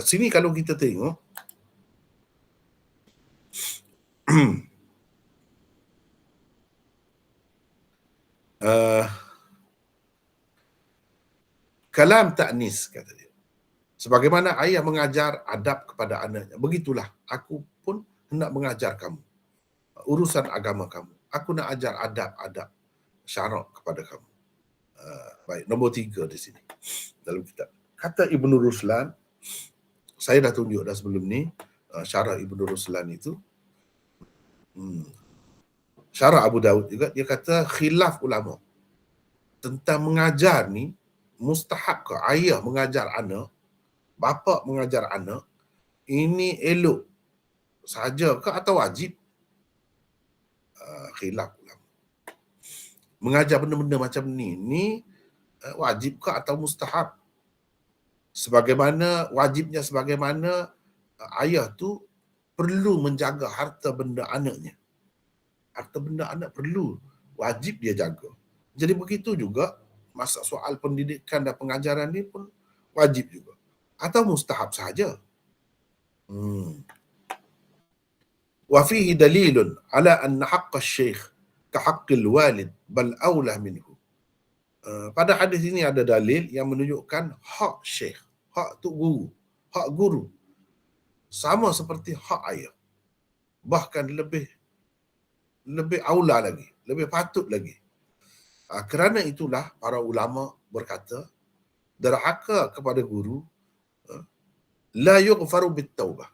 Sini kalau kita tengok, kalam ta'nis kata dia. Sebagaimana ayah mengajar adab kepada anaknya, begitulah aku pun hendak mengajar kamu urusan agama kamu. Aku nak ajar adab-adab syarak kepada kamu. Baik, nombor 3 di sini dalam kitab. Kata Ibnu Ruslan, saya dah tunjuk dah sebelum ni, syarah Ibnu Ruslan itu, syarah Abu Daud juga, dia kata khilaf ulama tentang mengajar ni, mustahab ke ayah mengajar anak, bapa mengajar anak, ini elok saja ke atau wajib? Khilaf ulama. Mengajar benda-benda macam ni wajib ke atau mustahab? Wajibnya sebagaimana ayah tu perlu menjaga harta benda anaknya. Harta benda anak perlu, wajib dia jaga. Jadi begitu juga masa soal pendidikan dan pengajaran ni pun wajib juga. Atau mustahab sahaja. Wa fihi dalilun ala anna haqqa syekh ka haqqil walid bal awlah minhu. Pada hadis ini ada dalil yang menunjukkan hak syekh, hak tu guru, hak guru sama seperti hak ayah. Bahkan lebih aula lagi, lebih patut lagi. Kerana itulah para ulama berkata, derhaka kepada guru la yughfaru bit taubah.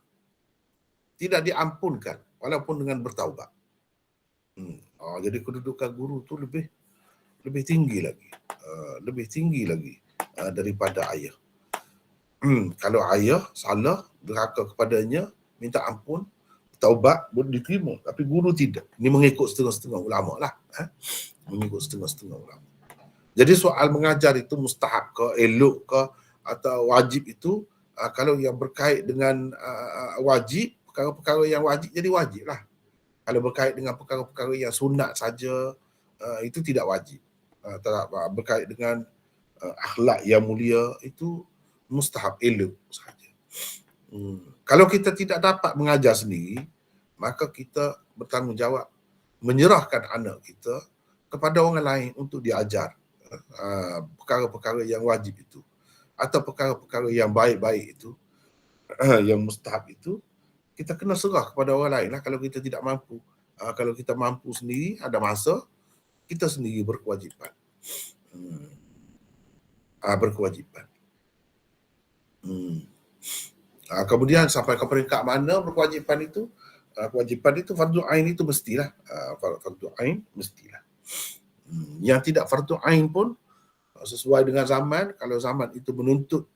Tidak diampunkan walaupun dengan bertaubat. Jadi kedudukan guru tu lebih tinggi lagi. Lebih tinggi lagi daripada ayah. Kalau ayah salah, derhaka kepadanya, minta ampun, taubat boleh diterima, tapi guru tidak. Ini mengikut setengah-setengah ulama lah. Mengikut setengah-setengah ulama. Jadi soal mengajar itu mustahab ke, elok ke atau wajib itu, kalau yang berkait dengan wajib, perkara-perkara yang wajib jadi wajib lah. Kalau berkait dengan perkara-perkara yang sunat saja, itu tidak wajib. Berkait dengan akhlak yang mulia, itu mustahab, elok saja. Kalau kita tidak dapat mengajar sendiri, maka kita bertanggungjawab menyerahkan anak kita kepada orang lain untuk diajar perkara-perkara yang wajib itu, atau perkara-perkara yang baik-baik itu, yang mustahab itu, kita kena serah kepada orang lain lah kalau kita tidak mampu. Kalau kita mampu sendiri, ada masa, kita sendiri berkewajipan. Berkewajipan. Kemudian sampai ke peringkat mana berkewajipan itu? Kewajipan itu fardu ain itu mestilah. Fardu ain mestilah. Yang tidak fardu ain pun sesuai dengan zaman, kalau zaman itu menuntut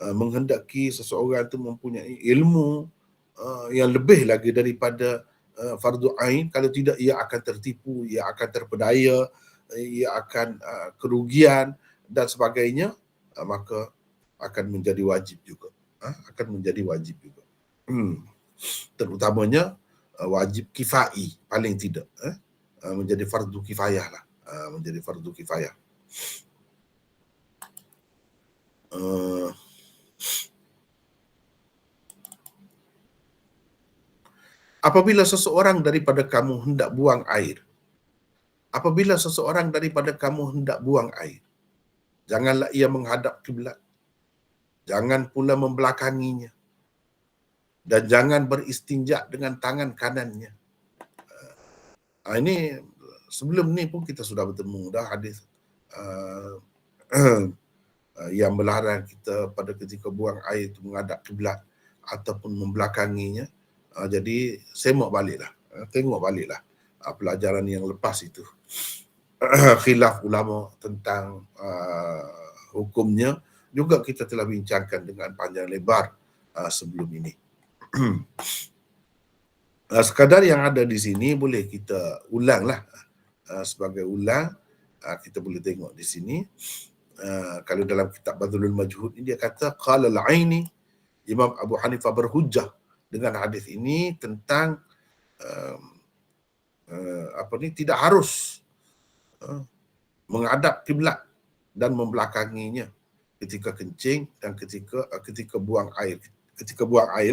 menghendaki seseorang itu mempunyai ilmu yang lebih lagi daripada fardu ain, kalau tidak ia akan tertipu, ia akan terpedaya, ia akan kerugian dan sebagainya, maka akan menjadi wajib juga. Akan menjadi wajib juga. Terutamanya wajib kifai, paling tidak menjadi fardu kifayah lah. Menjadi fardu kifayah. Apabila seseorang daripada kamu hendak buang air, janganlah ia menghadap kiblat, jangan pula membelakanginya, dan jangan beristinja dengan tangan kanannya. Ini sebelum ni pun kita sudah bertemu dah hadis yang melarang kita pada ketika buang air itu menghadap kiblat ataupun membelakanginya. Jadi tengok baliklah pelajaran yang lepas itu. Khilaf ulama tentang hukumnya juga kita telah bincangkan dengan panjang lebar sebelum ini. Sekadar yang ada di sini boleh kita ulanglah. Sebagai ulang, kita boleh tengok di sini. Kalau dalam kitab Badlul Majhud ini dia kata qala al-Aini, Imam Abu Hanifah berhujjah dengan hadis ini tentang tidak harus menghadap kiblat dan membelakanginya ketika kencing dan ketika buang air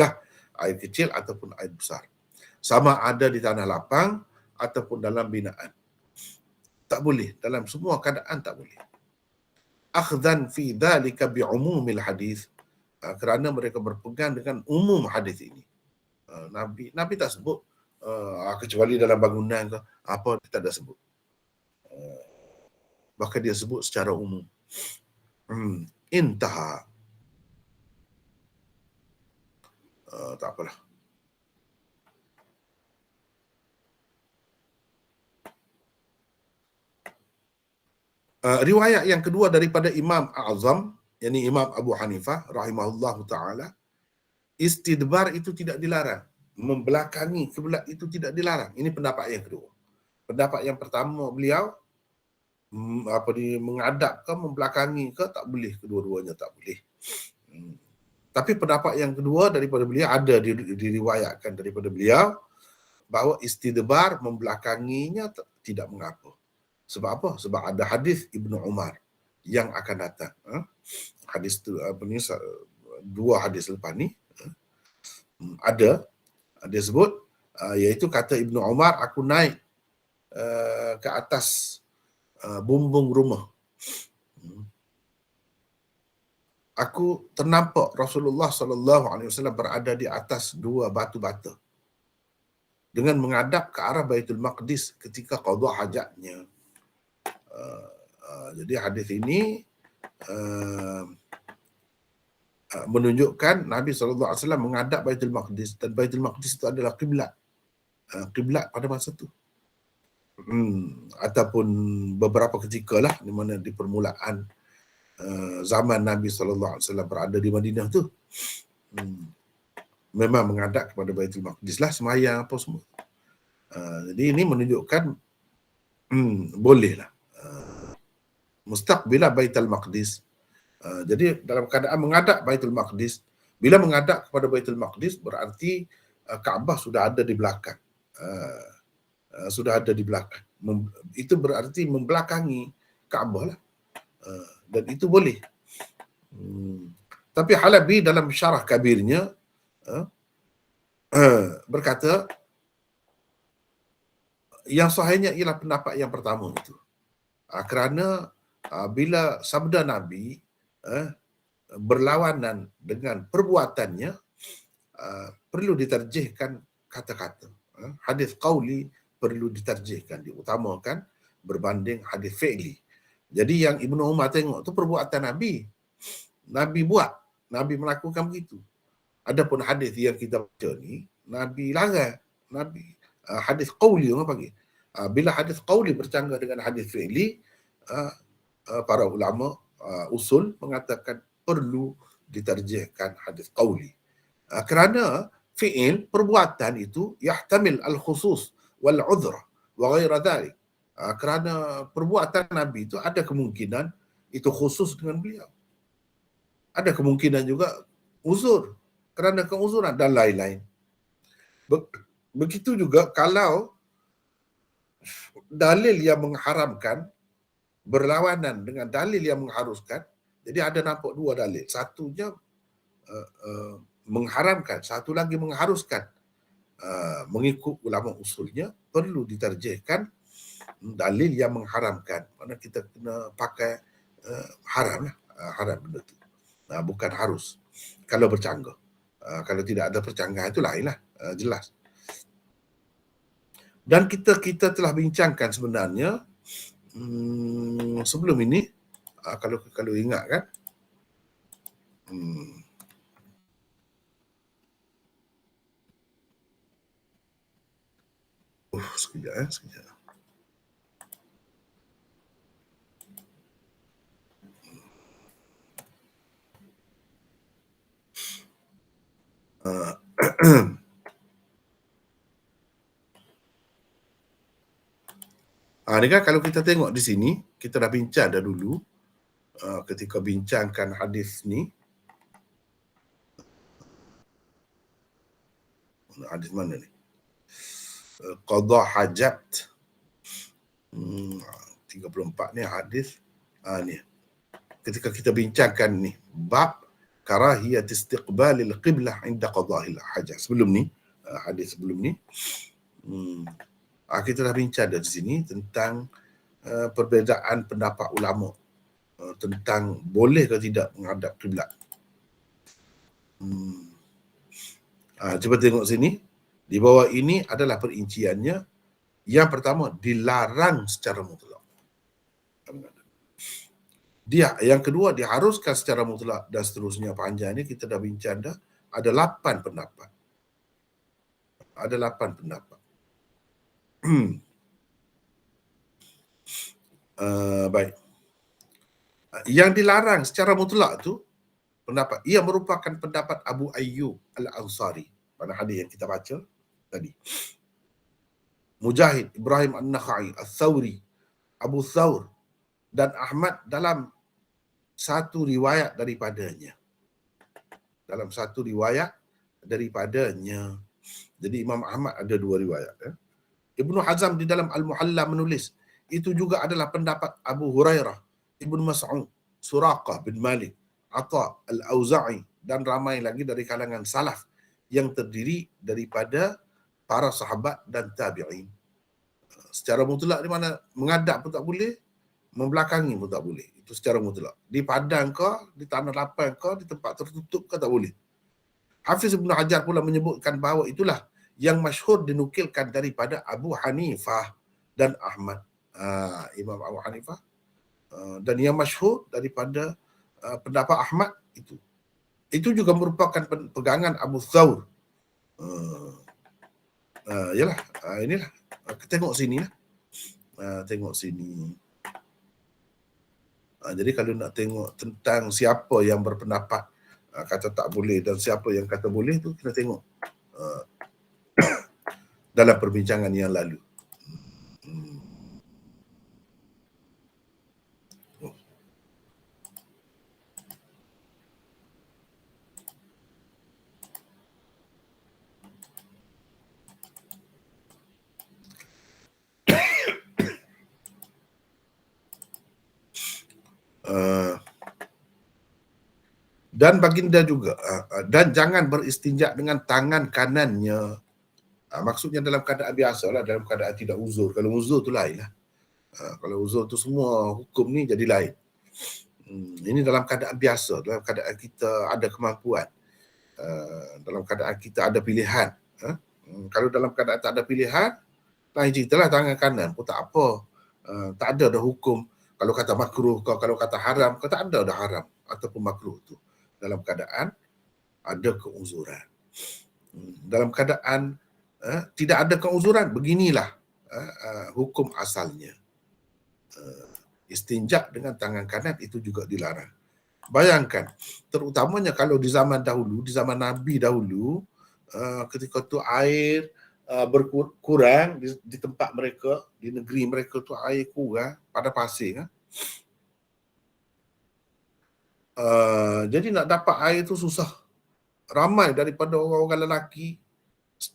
lah, air kecil ataupun air besar, sama ada di tanah lapang ataupun dalam binaan. Tak boleh, dalam semua keadaan tak boleh. Akhdhan fi dhalika bi'umumil hadis, kerana mereka berpegang dengan umum hadis ini. Nabi tak sebut kecuali dalam bangunan ke apa, dia tak ada sebut. Bahkan dia sebut secara umum. Intaha. Tak apalah. Riwayat yang kedua daripada Imam A'zam, yakni Imam Abu Hanifah rahimahullahu taala, istidbar itu tidak dilarang, membelakangi kiblat itu tidak dilarang. Ini pendapat yang kedua. Pendapat yang pertama beliau menghadap ke membelakangi ke tak boleh, kedua-duanya tak boleh. Tapi pendapat yang kedua daripada beliau ada diriwayatkan daripada beliau bahawa istidbar membelakanginya tidak mengapa. Sebab apa? Sebab ada hadis Ibnu Umar yang akan datang. Hadis tu dua hadis lepas ni ada dia sebut, iaitu kata Ibnu Umar, aku naik ke atas bumbung rumah. Aku ternampak Rasulullah SAW berada di atas dua batu bata dengan menghadap ke arah Baitul Maqdis ketika qada hajatnya. Jadi hadis ini menunjukkan Nabi SAW menghadap Baitul Maqdis, dan Baitul Maqdis itu adalah kiblat pada masa itu. Ataupun beberapa ketika lah, di mana di permulaan zaman Nabi SAW berada di Madinah tu, memang menghadap kepada Baitul Maqdis lah, semayang apa semua. Jadi ini menunjukkan bolehlah mustaqbilah Baitul Maqdis. Jadi dalam keadaan menghadap Baitul Maqdis, bila menghadap kepada Baitul Maqdis berarti Kaabah sudah ada di belakang. Sudah ada di belakang. Itu berarti membelakangi Kaabah lah. Dan itu boleh. Tapi Halabi dalam syarah kabirnya berkata yang sahihnya ialah pendapat yang pertama itu. Kerana bila sabda Nabi berlawanan dengan perbuatannya, perlu diterjihkan kata-kata. Hadis qauli perlu diterjihkan, diutamakan berbanding hadis fi'li. Jadi yang Ibnu Umar tengok tu perbuatan Nabi. Nabi buat, Nabi melakukan begitu. Adapun hadis yang kita baca ni, Nabi larang. Nabi hadis qauli orang panggil. Bila hadis qauli bercanggah dengan hadis fi'li, para ulama usul mengatakan perlu diterjihkan hadis qauli. Kerana fi'il, perbuatan itu yahtamil al-khusus wal-udhr wa ghaira dhalik. Kerana perbuatan Nabi itu ada kemungkinan itu khusus dengan beliau. Ada kemungkinan juga uzur kerana keuzuran dan lain-lain. Begitu juga kalau dalil yang mengharamkan berlawanan dengan dalil yang mengharuskan. Jadi ada nampak dua dalil. Satunya mengharamkan, satu lagi mengharuskan. Mengikut ulama usulnya perlu diterjihkan dalil yang mengharamkan. Mana kita kena pakai haram lah. Haram benda tu. Bukan harus. Kalau bercanggah. Kalau tidak ada percanggahan itu lain lah. Jelas. Dan kita telah bincangkan sebenarnya sebelum ini, kalau ingat kan, sekejap. Ni kan kalau kita tengok di sini, kita dah bincang dah dulu ketika bincangkan hadis ni. Hadis mana ni? qada hajat. 34 ni hadis. Ni ketika kita bincangkan ni bab karahiyat istiqbalil qiblah inda qada'il hajat. Sebelum ni, hadis sebelum ni, kita dah bincang dari sini tentang perbezaan pendapat ulama tentang boleh ke tidak menghadap kiblat. Cuba tengok sini. Di bawah ini adalah perinciannya. Yang pertama, dilarang secara mutlak. Yang kedua, diharuskan secara mutlak, dan seterusnya. Panjang ni kita dah bincang dah. Ada 8 pendapat. Ada 8 pendapat. Baik. Yang dilarang secara mutlak tu pendapat, ia merupakan pendapat Abu Ayyub Al-Ansari pada hadis yang kita baca tadi. Mujahid, Ibrahim An-Nakhai, Al-Thawri, Abu Thawr dan Ahmad dalam satu riwayat daripadanya. Dalam satu riwayat daripadanya. Jadi Imam Ahmad ada 2 riwayat. Ibnu Hazm di dalam Al-Muhalla menulis, itu juga adalah pendapat Abu Hurairah, Ibnu Mas'ud, Suraqah bin Malik, Atha Al-Auza'i dan ramai lagi dari kalangan salaf yang terdiri daripada para sahabat dan tabi'in. Secara mutlak di mana menghadap pun tak boleh, membelakangi pun tak boleh. Itu secara mutlak. Di padang ke, di tanah lapang ke, di tempat tertutup ke tak boleh. Hafiz Ibn Hajar pula menyebutkan bahawa itulah yang masyhur dinukilkan daripada Abu Hanifah dan Ahmad. Imam Abu Hanifah. Dan yang masyhur daripada pendapat Ahmad itu. Itu juga merupakan pegangan Abu Thawr. Yalah, inilah. Tengok sini lah. Tengok sini. Jadi kalau nak tengok tentang siapa yang berpendapat kata tak boleh dan siapa yang kata boleh tu, kita tengok dalam perbincangan yang lalu. Dan baginda juga, dan jangan beristinja dengan tangan kanannya. Maksudnya dalam keadaan biasa lah, dalam keadaan tidak uzur. Kalau uzur tu lain lah. Kalau uzur tu semua hukum ni jadi lain. Ini dalam keadaan biasa, dalam keadaan kita ada kemampuan, dalam keadaan kita ada pilihan. Kalau dalam keadaan tak ada pilihan, lain cerita lah, tangan kanan pun tak apa. Tak ada dah hukum. Kalau kata makruh, kalau kata haram, tak ada dah haram ataupun makruh tu. Dalam keadaan ada keuzuran. Dalam keadaan tidak ada keuzuran, beginilah hukum asalnya. Istinja dengan tangan kanan itu juga dilarang. Bayangkan, terutamanya kalau di zaman dahulu, di zaman Nabi dahulu, ketika tu air berkurang di tempat mereka, di negeri mereka tu air kurang pada pasir. Jadi nak dapat air tu susah. Ramai daripada orang-orang lelaki,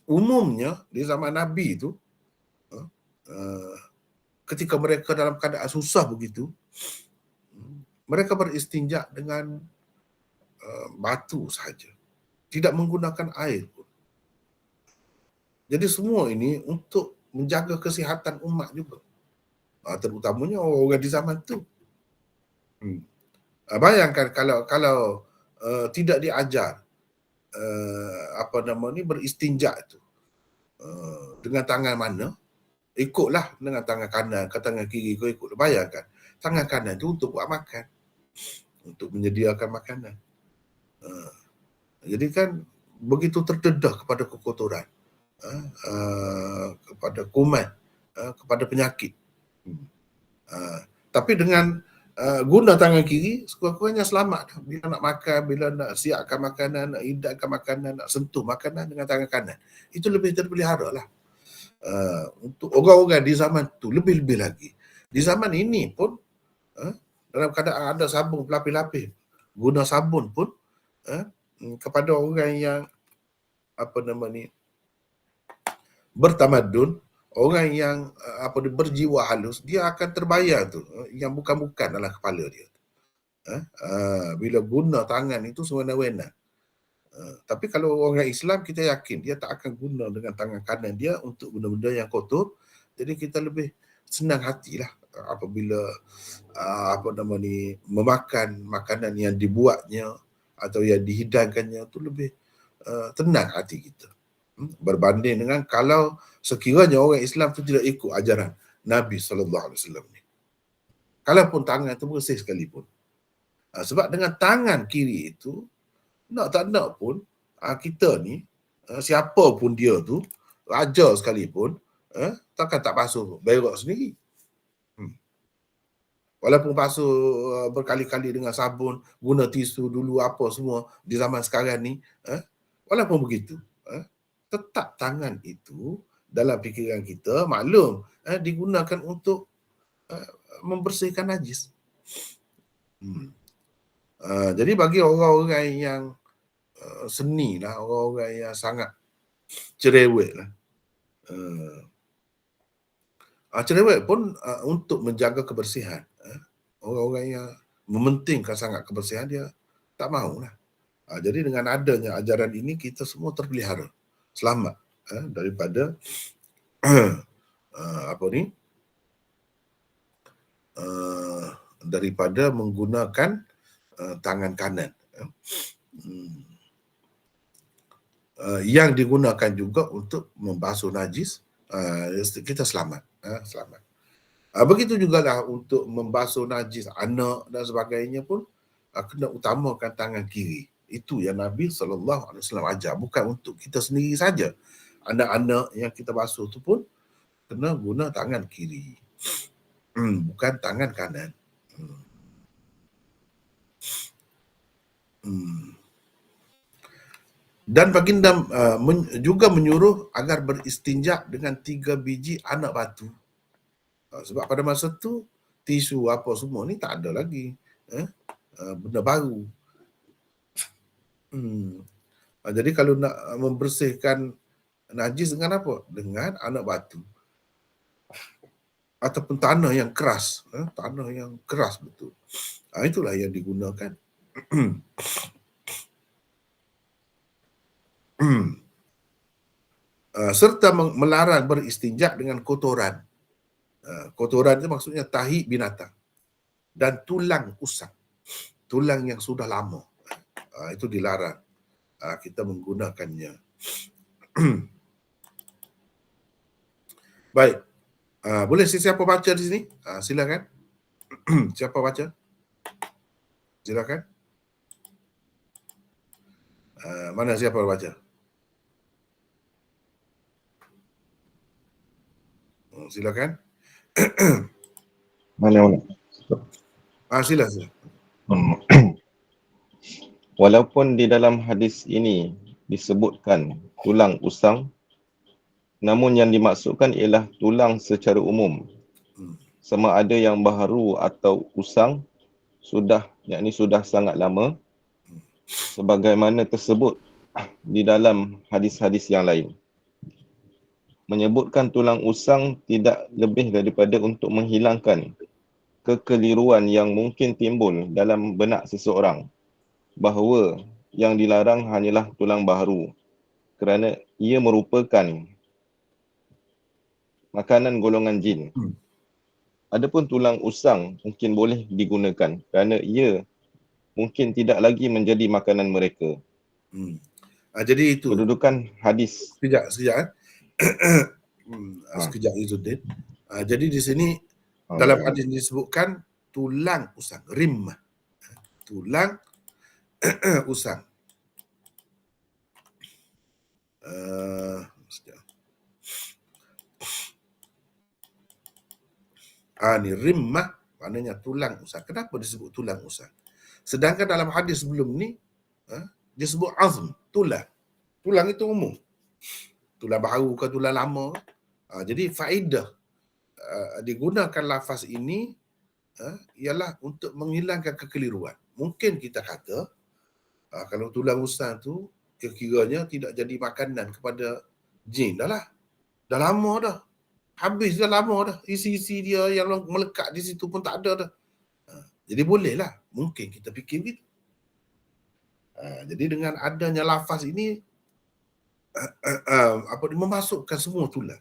umumnya di zaman Nabi tu, ketika mereka dalam keadaan susah begitu, mereka beristinja dengan batu sahaja. Tidak menggunakan air pun. Jadi semua ini untuk menjaga kesihatan umat juga. Terutamanya orang-orang di zaman tu. Bayangkan kalau tidak diajar beristinja itu dengan tangan mana, ikutlah dengan tangan kanan ke tangan kiri kau ikut. Bayangkan tangan kanan itu untuk buat makan, untuk menyediakan makanan. Jadi kan begitu terdedah kepada kekotoran, kepada kuman, kepada penyakit. Tapi dengan guna tangan kiri, sekurang-kurangnya selamat. Bila nak makan, bila nak siapkan makanan, nak hidangkan makanan, nak sentuh makanan dengan tangan kanan, itu lebih terpelihara lah. Untuk orang-orang di zaman tu lebih-lebih lagi. Di zaman ini pun dalam keadaan ada sabun pelapis-lapis, guna sabun pun kepada orang yang bertamadun, orang yang berjiwa halus, dia akan terbayar tu yang bukan-bukan dalam kepala dia. Bila guna tangan itu semena-mena. Tapi kalau orang Islam, kita yakin dia tak akan guna dengan tangan kanan dia untuk benda-benda yang kotor. Jadi kita lebih senang hatilah apabila memakan makanan yang dibuatnya atau yang dihidangkannya tu lebih tenang hati kita. Berbanding dengan kalau sekiranya orang Islam tu tidak ikut ajaran Nabi SAW ni. Kalaupun tangan tu bersih sekalipun. Sebab dengan tangan kiri itu, nak tak nak pun, kita ni, siapa pun dia tu, raja sekalipun, takkan tak basuh berak sendiri. Walaupun basuh berkali-kali dengan sabun, guna tisu dulu apa semua di zaman sekarang ni, walaupun begitu, tetap tangan itu dalam fikiran kita, maklum, digunakan untuk membersihkan najis. Jadi bagi orang-orang yang seni lah, orang-orang yang sangat cerewet lah. Cerewet pun untuk menjaga kebersihan. Orang-orang yang mementingkan sangat kebersihan, dia tak mahu lah. Jadi dengan adanya ajaran ini, kita semua terpelihara, selamat daripada daripada menggunakan tangan kanan. Yang digunakan juga untuk membasuh najis, kita selamat. Selamat. Begitu jugalah untuk membasuh najis anak dan sebagainya pun, kena utamakan tangan kiri. Itu yang Nabi SAW ajar, bukan untuk kita sendiri saja. Anak-anak yang kita basuh tu pun kena guna tangan kiri, bukan tangan kanan. Dan baginda juga menyuruh agar beristinja dengan 3 biji anak batu. Sebab pada masa tu tisu apa semua ni tak ada lagi, benda baru. Jadi kalau nak membersihkan najis dengan apa? Dengan anak batu ataupun tanah yang keras, tanah yang keras betul. Itulah yang digunakan. Serta melarang beristinja dengan kotoran. Kotoran itu maksudnya tahi binatang dan tulang usang, tulang yang sudah lama. Itu dilarang kita menggunakannya. Baik, boleh siapa baca di sini? Silakan. Siapa baca? Silakan. Mana siapa baca? Silakan. Mana? Sila. Walaupun di dalam hadis ini disebutkan tulang usang, namun yang dimaksudkan ialah tulang secara umum. Sama ada yang baharu atau usang yakni sudah sangat lama, sebagaimana tersebut di dalam hadis-hadis yang lain. Menyebutkan tulang usang tidak lebih daripada untuk menghilangkan kekeliruan yang mungkin timbul dalam benak seseorang, bahawa yang dilarang hanyalah tulang baharu kerana ia merupakan makanan golongan jin. Adapun tulang usang mungkin boleh digunakan kerana ia mungkin tidak lagi menjadi makanan mereka. Jadi itu kedudukan hadis. Sekejap. Sekejap Izzuddin. Jadi di sini dalam hadis disebutkan tulang usang, rim. Tulang usang. Ni rimmah maknanya tulang usang. Kenapa disebut tulang usang? Sedangkan dalam hadis sebelum ni disebut azm, tulang. Tulang itu umum. Tulang baru ke tulang lama. Jadi faedah digunakan lafaz ini ialah untuk menghilangkan kekeliruan. Mungkin kita kata kalau tulang usang tu kiranya tidak jadi makanan kepada jin dah lah. Dah lama dah. Habis dah lama dah. Isi-isi dia yang melekat di situ pun tak ada dah. Jadi bolehlah. Mungkin kita fikir begitu. Jadi dengan adanya lafaz ini memasukkan semua tulang.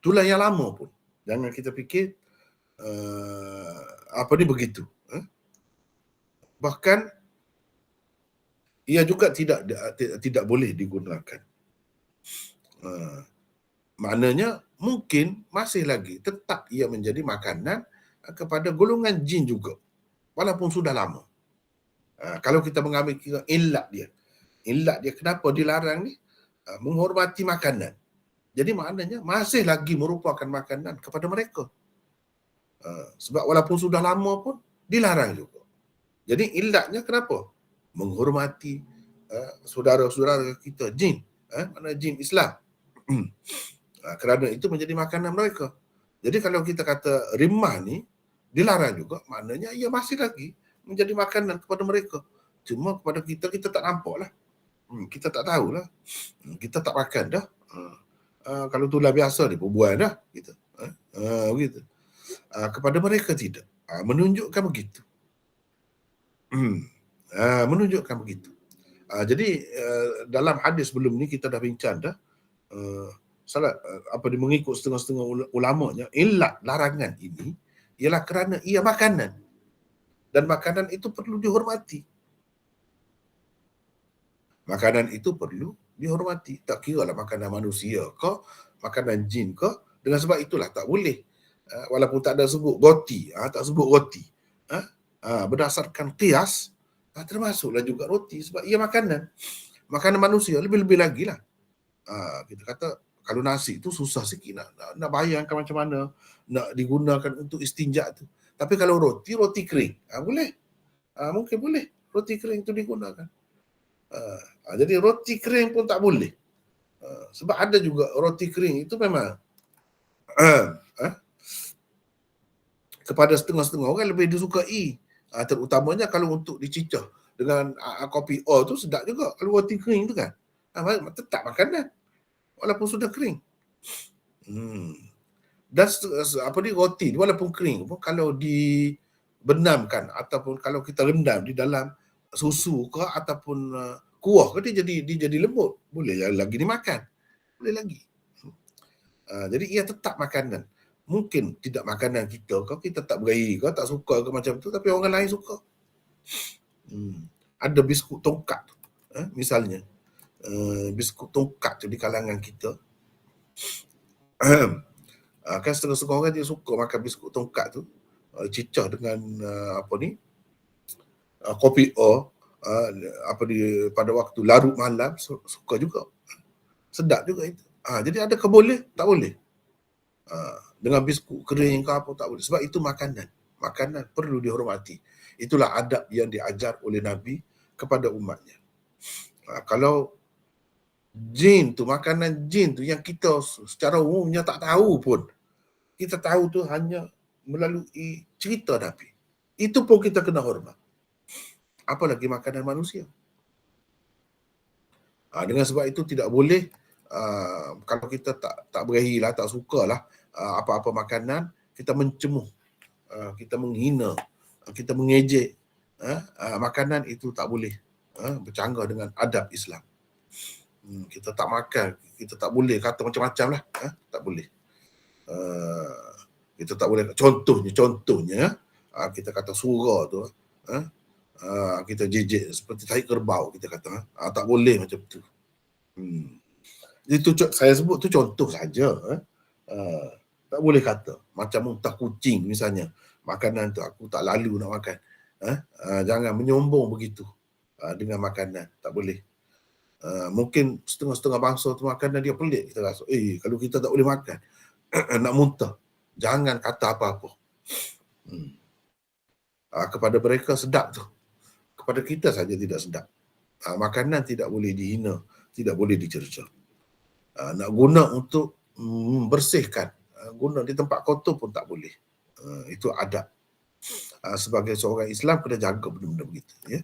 Tulang yang lama pun. Jangan kita fikir begitu. Bahkan ia juga tidak boleh digunakan. Maknanya mungkin masih lagi tetap ia menjadi makanan kepada golongan jin juga, walaupun sudah lama. Kalau kita mengambil illat dia kenapa dilarang ni? Menghormati makanan. Jadi maknanya masih lagi merupakan makanan kepada mereka. Sebab walaupun sudah lama pun dilarang juga. Jadi illatnya kenapa? Menghormati saudara-saudara kita jin, mana jin Islam. Kerana itu menjadi makanan mereka. Jadi kalau kita kata rimah ni dilarang juga, maknanya ia masih lagi menjadi makanan kepada mereka. Cuma kepada kita tak nampak lah. Kita tak tahulah. Kita tak makan dah. Kalau tulang biasa dia berbual dah. Gitu. Begitu. Kepada mereka tidak. Menunjukkan begitu. Menunjukkan begitu. Jadi dalam hadis sebelum ni kita dah bincang dah. Mengikut setengah-setengah ulamanya, illat larangan ini ialah kerana ia makanan. Dan makanan itu perlu dihormati. Makanan itu perlu dihormati. Tak kira lah makanan manusia ke, makanan jin ke. Dengan sebab itulah tak boleh. Walaupun tak ada sebut roti, tak sebut roti. Berdasarkan qiyas, termasuklah juga roti sebab ia makanan. Makanan manusia lebih-lebih lagi lah. Kita kata kalau nasi tu susah sikit nak bayangkan macam mana nak digunakan untuk istinja tu. Tapi kalau roti kering, boleh. Mungkin boleh roti kering tu digunakan. Jadi roti kering pun tak boleh. Sebab ada juga roti kering itu memang kepada setengah-setengah orang lebih disukai. Terutamanya kalau untuk dicicah dengan kopi O tu sedap juga. Kalau roti kering tu kan, tetap makanan walaupun sudah kering. Dan roti walaupun kering pun kalau dibenamkan ataupun kalau kita rendam di dalam susu ke ataupun kuah ke dia jadi lembut, boleh lagi dimakan. Boleh lagi. Jadi ia tetap makanan. Mungkin tidak makanan kita ke, kita tak berahi ke, tak suka ke macam tu, tapi orang lain suka. Ada biskut tongkat misalnya. Biskut tongkat tu di kalangan kita. Kan setengah-setengah orang dia suka makan biskut tongkat tu, cicah dengan kopi O, pada waktu larut malam, suka juga. Sedap juga itu. Jadi adakah boleh? Tak boleh. Dengan biskut kering ke apa tak boleh. Sebab itu makanan. Makanan perlu dihormati. Itulah adab yang diajar oleh Nabi kepada umatnya. Kalau jin tu, makanan jin tu yang kita secara umumnya tak tahu pun. Kita tahu tu hanya melalui cerita Nabi. Itu pun kita kena hormat. Apalagi makanan manusia. Dengan sebab itu tidak boleh kalau kita tak berahi lah, tak suka lah apa-apa makanan, kita mencemuh, kita menghina, kita mengejek makanan, itu tak boleh. Bercanggah dengan adab Islam. Kita tak makan, kita tak boleh kata macam-macam lah. Tak boleh. Kita tak boleh. Contohnya kita kata surah tu, kita jejek seperti tahi kerbau, kita kata tak boleh macam tu. Itu saya sebut tu contoh saja. Tak boleh kata macam muntah kucing misalnya, makanan tu aku tak lalu nak makan. Jangan menyombong begitu dengan makanan, tak boleh. Mungkin setengah-setengah bangsa tu makanan dia pelik, kita rasa kalau kita tak boleh makan nak muntah, jangan kata apa-apa. Kepada mereka sedap tu, kepada kita saja tidak sedap. Makanan tidak boleh dihina, tidak boleh dicerca. Nak guna untuk bersihkan, guna di tempat kotor pun tak boleh. Itu adab. Sebagai seorang Islam kena jaga benda-benda begitu, ya.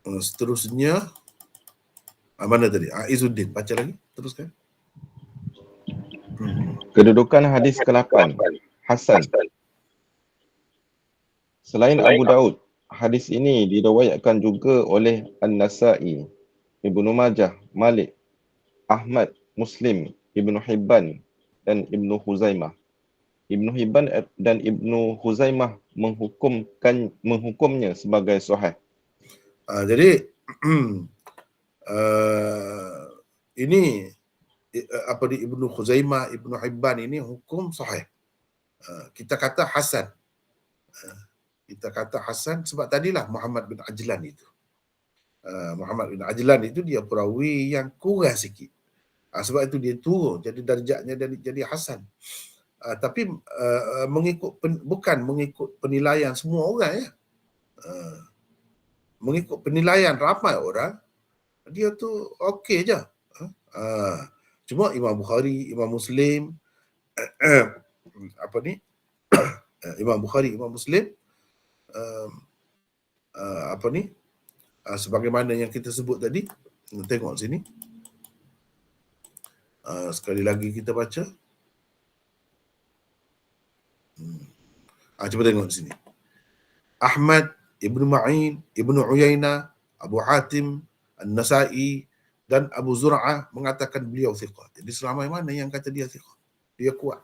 Seterusnya mana tadi? Izzuddin, baca lagi, teruskan. Kedudukan hadis ke-8, Hasan. Selain Abu Daud, hadis ini diriwayatkan juga oleh An-Nasa'i, Ibnu Majah, Malik, Ahmad, Muslim, Ibnu Hibban dan Ibnu Huzaimah. Ibnu Hibban dan Ibnu Huzaimah menghukumnya sebagai sahih. Jadi ini apa di Ibnu Khuzaimah, Ibnu Hibban ini hukum sahih. Kita kata hasan. Kita kata hasan sebab tadilah Muhammad bin Ajlan itu. Muhammad bin Ajlan itu dia perawi yang kurang sikit. Sebab itu dia turun jadi darjatnya jadi hasan. Tapi bukan mengikut penilaian semua orang ya. Mengikut penilaian ramai orang, dia tu okey je. Cuma Imam Bukhari, Imam Muslim, Imam Bukhari, Imam Muslim, sebagaimana yang kita sebut tadi, tengok sini. Sekali lagi kita baca. Cuba tengok sini. Ahmad, Ibnu Ma'in, Ibnu Uyainah, Abu Hatim, An-Nasa'i dan Abu Zur'ah mengatakan beliau thiqah. Jadi selama mana yang kata dia thiqah? Dia kuat.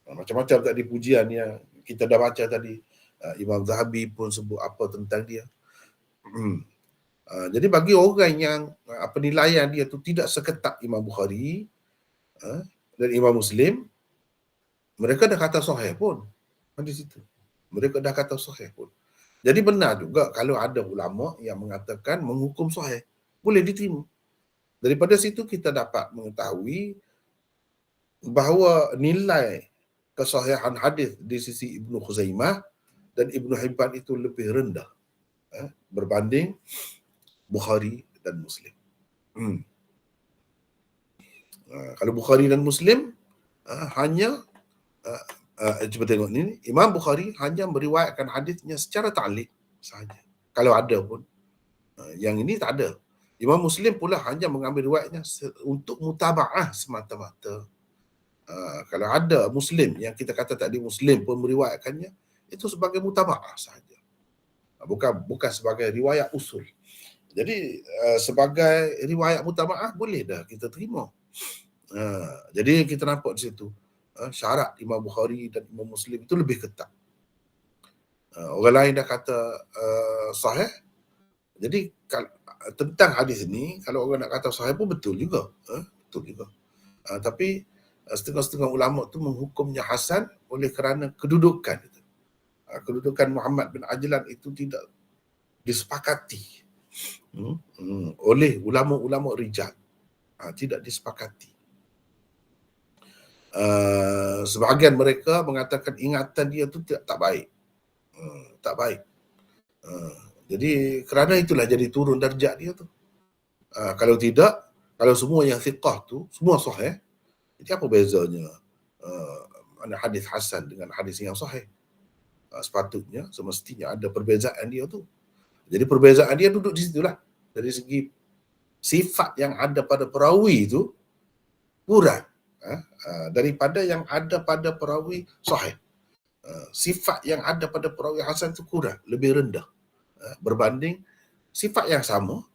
Macam-macam tadi pujian yang kita dah baca tadi. Imam Zahabi pun sebut apa tentang dia. Jadi bagi orang yang penilaian dia tu tidak seketat Imam Bukhari dan Imam Muslim, mereka dah kata sahih pun. Di situ. Mereka dah kata sahih pun. Jadi benar juga kalau ada ulama yang mengatakan menghukum sahih, boleh diterima. Daripada situ kita dapat mengetahui bahawa nilai kesahihan hadis di sisi Ibnu Khuzaimah dan Ibnu Hibban itu lebih rendah berbanding Bukhari dan Muslim. Kalau Bukhari dan Muslim hanya cuba tengok ni, Imam Bukhari hanya meriwayatkan hadisnya secara ta'liq sahaja. Kalau ada pun. Yang ini tak ada. Imam Muslim pula hanya mengambil riwayatnya untuk mutaba'ah semata-mata. Kalau ada Muslim yang kita kata tadi Muslim pun meriwayatkannya, itu sebagai mutaba'ah sahaja. Bukan sebagai riwayat usul. Jadi sebagai riwayat mutaba'ah boleh dah kita terima. Jadi kita nampak di situ syarat Imam Bukhari dan Imam Muslim itu lebih ketat. Orang lain dah kata sahih. Jadi tentang hadis ini, kalau orang nak kata sahih pun betul juga. Betul juga. Tapi setengah-setengah ulama tu menghukumnya hasan oleh kerana kedudukan itu. Kedudukan Muhammad bin Ajlan itu tidak disepakati oleh ulama-ulama rijal. Tidak disepakati. Sebahagian mereka mengatakan ingatan dia tu tak baik. Tak baik. Jadi kerana itulah jadi turun darjat dia tu. Kalau tidak, kalau semua yang thiqah tu semua sahih, jadi apa bezanya mana hadis hasan dengan hadis yang sahih? Sepatutnya semestinya ada perbezaan dia tu. Jadi perbezaan dia duduk di situlah. Dari segi sifat yang ada pada perawi itu kurang daripada yang ada pada perawi sahih. Sifat yang ada pada perawi hasan itu kurang, lebih rendah berbanding sifat yang sama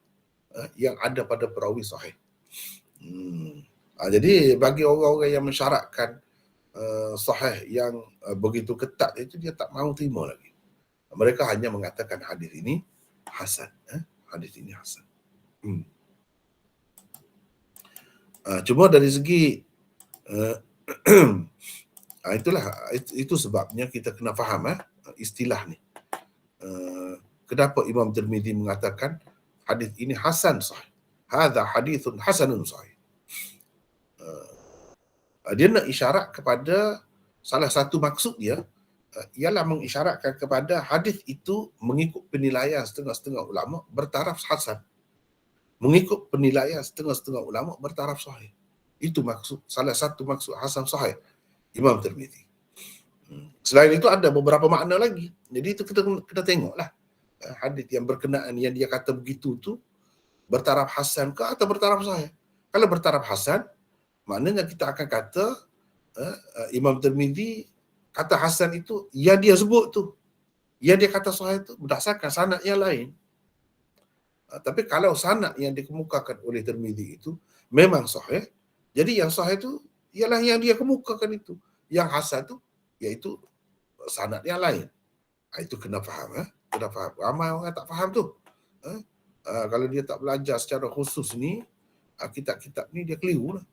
yang ada pada perawi sahih. Jadi bagi orang-orang yang mensyaratkan sahih yang begitu ketat itu, dia tak mahu terima lagi. Mereka hanya mengatakan hadis ini hasan. Hadis ini hasan. Cuma dari segi itu sebabnya kita kena faham istilah ni. Kenapa Imam Tirmizi mengatakan hadis ini hasan sahih? Hadza hadithun hasanun sahih. Dia nak isyarat kepada salah satu maksud dia ialah mengisyaratkan kepada hadis itu mengikut penilaian setengah-setengah ulama bertaraf hasan. Mengikut penilaian setengah-setengah ulama bertaraf sahih. Itu maksud, salah satu maksud hasan sahih Imam Tirmizi. Selain itu ada beberapa makna lagi. Jadi itu kita kena tengoklah. hadis yang berkenaan yang dia kata begitu tu bertaraf hasan ke atau bertaraf sahih. Kalau bertaraf hasan, maknanya kita akan kata Imam Tirmizi kata hasan itu yang dia sebut tu, yang dia kata sahih tu berdasarkan sanad yang lain. Tapi kalau sanad yang dikemukakan oleh Tirmizi itu memang sahih, jadi yang sahih itu ialah yang dia kemukakan itu. Yang hasan tu iaitu sanad yang lain. Itu kena faham. Kena faham. Ramai orang tak faham tu. Kalau dia tak belajar secara khusus ni, kitab-kitab ni dia keliru lah.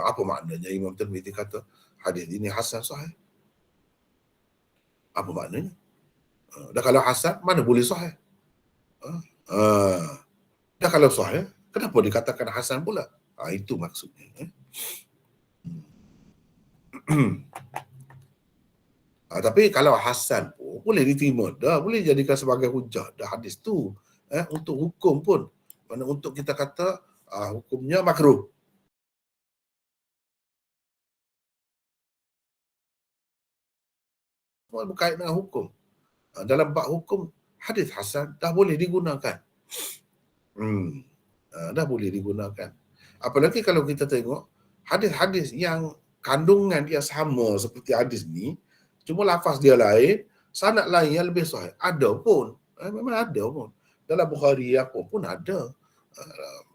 Apa maknanya Imam Tirmizi kata hadis ini hasan sahih? Apa maknanya? Dah kalau hasan, mana boleh sahih? Dah kalau sahih, kenapa dikatakan hasan pula? Itu maksudnya. Tapi kalau hasan pun boleh diterima dah, boleh jadikan sebagai hujah dah hadis tu. Untuk hukum pun. Mana untuk kita kata hukumnya makruh. Semua berkait dengan hukum. Dalam bab hukum, hadis hasan dah boleh digunakan. Dah boleh digunakan. Apalagi kalau kita tengok hadis-hadis yang kandungan dia sama seperti hadis ni, cuma lafaz dia lain, sanad lain yang lebih sahih. Ada pun. Memang ada pun. Dalam Bukhari apa pun ada.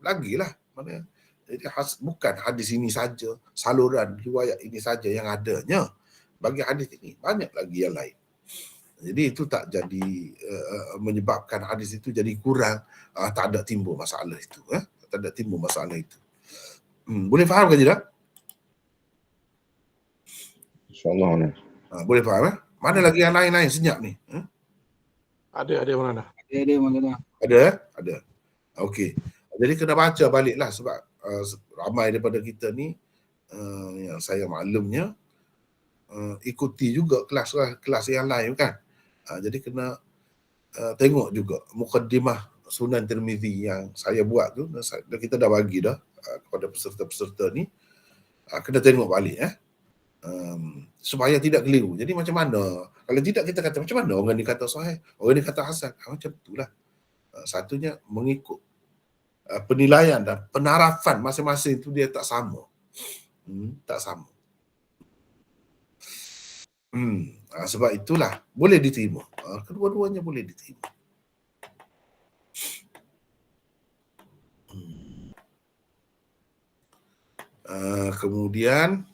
Lagilah. Mana? Jadi bukan hadis ini saja, saluran riwayat ini saja yang adanya. Bagi hadis ini, banyak lagi yang lain. Jadi itu tak jadi menyebabkan hadis itu jadi kurang, tak ada timbul masalah itu. Tak ada timbul masalah itu. Boleh faham ke tidak? InsyaAllah. Boleh faham? Mana lagi yang lain-lain senyap ni? Ada mana? Ada Maulana. Ada. Okey. Jadi kena baca baliklah sebab ramai daripada kita ni yang saya maklumnya ikuti juga kelas yang lain kan. Jadi kena tengok juga mukaddimah Sunan Tirmizi yang saya buat tu, kita dah bagi dah kepada peserta-peserta ni. Kena tengok balik supaya tidak keliru. Jadi macam mana? Kalau tidak kita kata macam mana orang ni kata sahih, orang ni kata hasan. Macam itulah. Satunya mengikut penilaian dan penarafan masing-masing itu dia tak sama. Tak sama. Sebab itulah boleh diterima. Kedua-duanya boleh diterima. Kemudian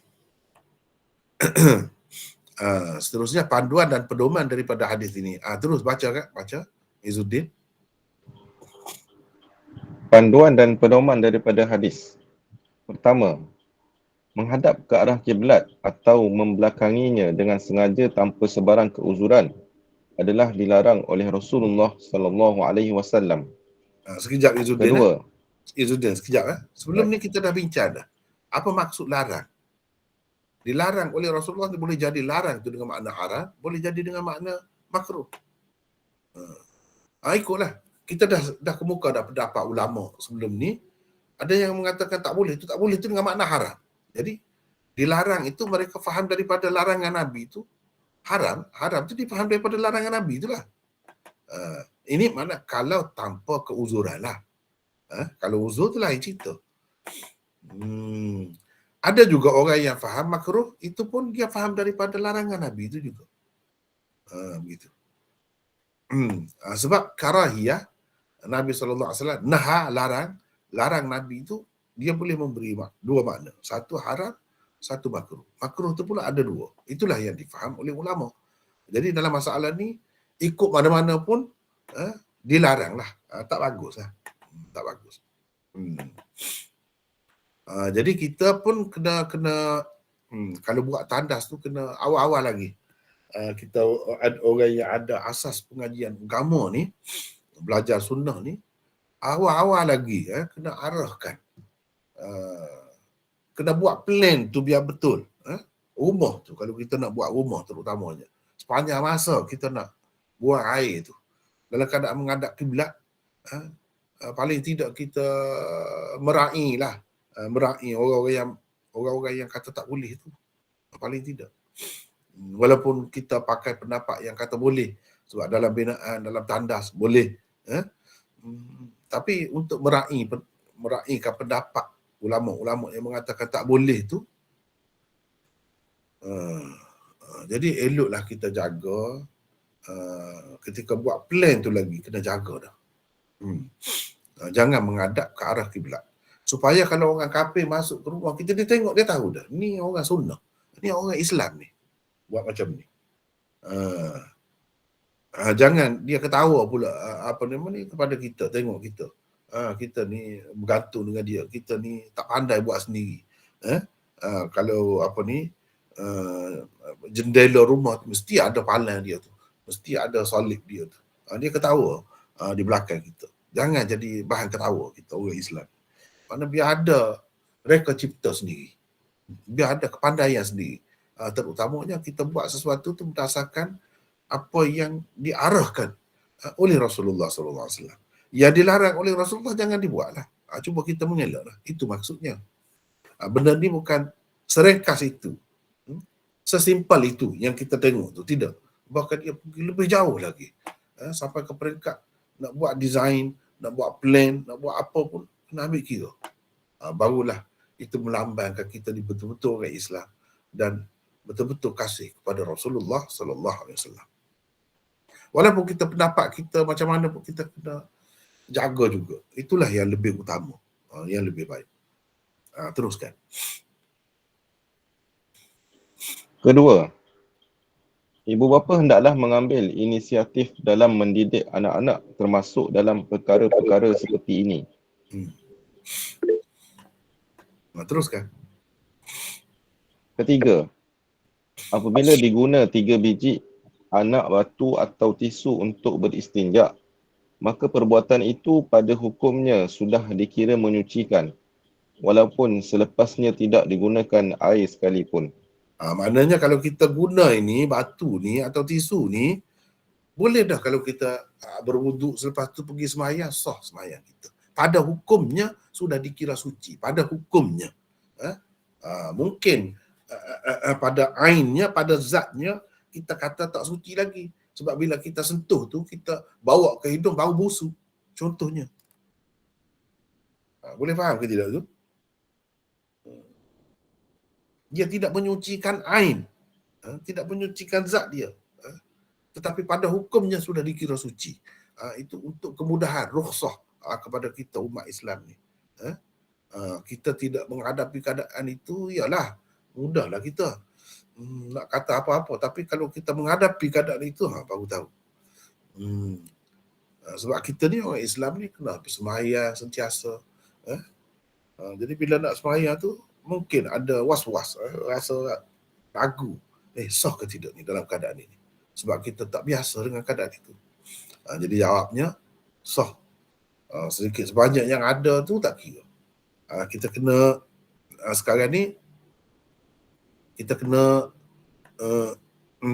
seterusnya panduan dan pedoman daripada hadis ini. Terus baca kan? Baca Izzuddin. Panduan dan pedoman daripada hadis. Pertama, menghadap ke arah kiblat atau membelakanginya dengan sengaja tanpa sebarang keuzuran adalah dilarang oleh Rasulullah sallallahu alaihi wasallam. Sekejap Izzuddin. Kedua, Izzuddin sekejap. Sebelum ni kita dah bincang dah. Apa maksud larang? Dilarang oleh Rasulullah itu boleh jadi larang itu dengan makna haram, boleh jadi dengan makna makruh. Ikutlah. Kita dah kemuka dah pendapat ulama sebelum ni. Ada yang mengatakan tak boleh, itu tak boleh itu dengan makna haram. Jadi dilarang itu mereka faham daripada larangan Nabi itu haram itu difaham daripada larangan Nabi itulah. Ini makna kalau tanpa keuzuran lah. Kalau uzur tu lain cerita. Ada juga orang yang faham makruh itu pun dia faham daripada larangan Nabi itu juga. Begitu. Sebab karahiyah Nabi SAW larang Nabi itu dia boleh memberi dua makna. Satu haram, satu makruh. Makruh itu pula ada dua. Itulah yang difaham oleh ulama. Jadi dalam masalah ni ikut mana-mana pun dilarang lah. Tak bagus lah. Tak bagus. Jadi kita pun kena kalau buat tandas tu kena awal-awal lagi. Kita orang yang ada asas pengajian agama ni, belajar sunnah ni, awal-awal lagi kena arahkan. Kena buat plan tu biar betul. Rumah tu, kalau kita nak buat rumah terutamanya, sepanjang masa kita nak buang air tu, dalam keadaan menghadap kiblat, paling tidak kita meraih orang-orang yang kata tak boleh tu, paling tidak. Walaupun kita pakai pendapat yang kata boleh, Sebab dalam binaan, dalam tandas boleh. Tapi untuk meraihkan pendapat ulama-ulama yang mengatakan tak boleh tu, jadi eloklah kita jaga ketika buat plan tu lagi kena jaga dah. Jangan menghadap ke arah kiblat. Supaya kalau orang kafir masuk ke rumah kita, dia tengok, dia tahu dah ni orang sunnah, ni orang Islam ni buat macam ni. Jangan dia ketawa pula apa nama ni kepada kita, tengok kita. Kita ni bergantung dengan dia, kita ni tak pandai buat sendiri. Kalau apa ni jendela rumah tu mesti ada palang dia tu, mesti ada salib dia tu. Dia ketawa di belakang kita. Jangan jadi bahan ketawa kita orang Islam. Mana biar ada reka cipta sendiri, biar ada kepandaian sendiri. Terutamanya kita buat sesuatu tu berdasarkan apa yang diarahkan oleh Rasulullah SAW. Yang dilarang oleh Rasulullah jangan dibuatlah. Cuba kita mengelaklah. Itu maksudnya. Benda ni bukan serengkas itu, sesimpel itu yang kita tengok tu. Tidak. Bahkan dia pergi lebih jauh lagi. Sampai ke peringkat nak buat design, nak buat plan, nak buat apa pun kena ambil kira. Barulah itu melambangkan kita ni betul-betul orang Islam dan betul-betul kasih kepada Rasulullah sallallahu alaihi wasallam. Walaupun kita pendapat kita macam mana pun kita kena jaga juga. Itulah yang lebih utama, yang lebih baik. Teruskan. Kedua, ibu bapa hendaklah mengambil inisiatif dalam mendidik anak-anak termasuk dalam perkara-perkara seperti ini. Teruskan. Ketiga, apabila diguna 3 biji anak batu atau tisu untuk beristinja, maka perbuatan itu pada hukumnya sudah dikira menyucikan, walaupun selepasnya tidak digunakan air sekalipun. Maknanya kalau kita guna ini batu ni atau tisu ni, boleh dah kalau kita berwuduk selepas tu pergi sembahyang, sah sembahyang kita. Pada hukumnya sudah dikira suci. Pada hukumnya. Mungkin pada ainnya, pada zatnya kita kata tak suci lagi. Sebab bila kita sentuh tu, kita bawa ke hidung bau busuk. Contohnya. Boleh faham ke tidak tu? Dia tidak menyucikan ain, tidak menyucikan zat dia, tetapi pada hukumnya sudah dikira suci. Itu untuk kemudahan, rukhsah kepada kita umat Islam ni. Kita tidak menghadapi keadaan itu, ialah mudahlah kita nak kata apa-apa, tapi kalau kita menghadapi keadaan itu baru tahu. Sebab kita ni orang Islam ni kena bersembahyang sentiasa. Jadi bila nak sembahyang tu mungkin ada was-was, rasa ragu, sah ke tidak ni dalam keadaan ini, sebab kita tak biasa dengan keadaan itu. Jadi jawabnya sah. Sedikit sebanyak yang ada tu tak kira. Kita kena sekarang ni kita kena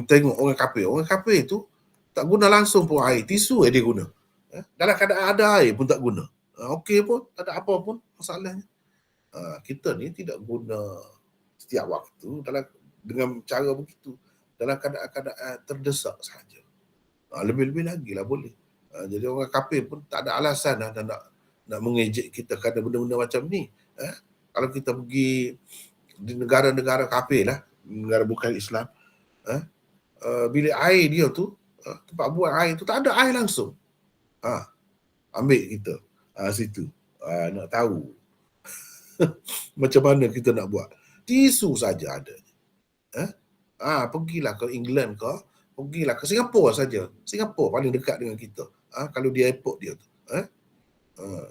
tengok orang kafir. Orang kafir tu tak guna langsung pun air, tisu dia guna. Dalam keadaan ada air pun tak guna. Okey pun, tak ada apa pun masalahnya. Kita ni tidak guna setiap waktu dengan cara begitu, dalam keadaan terdesak sahaja. Lebih-lebih lagi lah boleh. Jadi orang kafir pun tak ada alasan nak mengejek kita kerana benda-benda macam ni. Kalau kita pergi di negara-negara kafir lah, negara bukan Islam, bilik air dia tu, tempat buat air tu tak ada air langsung. Ambil kita situ. Nak tahu macam mana kita nak buat. Tisu saja ada. Pergilah ke England ke, pergilah ke Singapura saja. Singapura paling dekat dengan kita. Kalau di airport dia tu.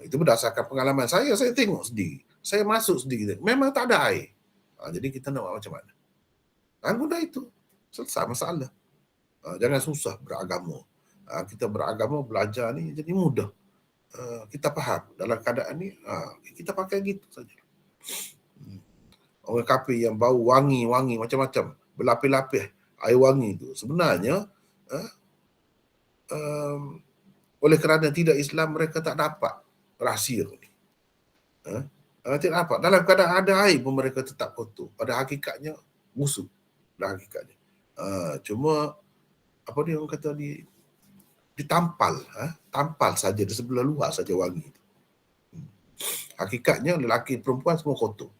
Itu berdasarkan pengalaman saya tengok sendiri. Saya masuk sendiri. Memang tak ada air. Jadi kita nak buat macam mana? Guna itu. Selesai masalah. Jangan susah beragama. Kita beragama, belajar ni jadi mudah. Kita faham dalam keadaan ni, kita pakai gitu saja. Orang kafir yang bau wangi-wangi macam-macam, berlapis-lapis air wangi tu, sebenarnya oleh kerana tidak Islam, mereka tak dapat rahsia ni. Tidak dapat. Dalam keadaan ada air pun mereka tetap kotor. Pada hakikatnya busuk. Pada hakikatnya. Cuma apa dia orang kata di ditampal, tampal saja di sebelah luar saja wangi. Hakikatnya lelaki perempuan semua kotor.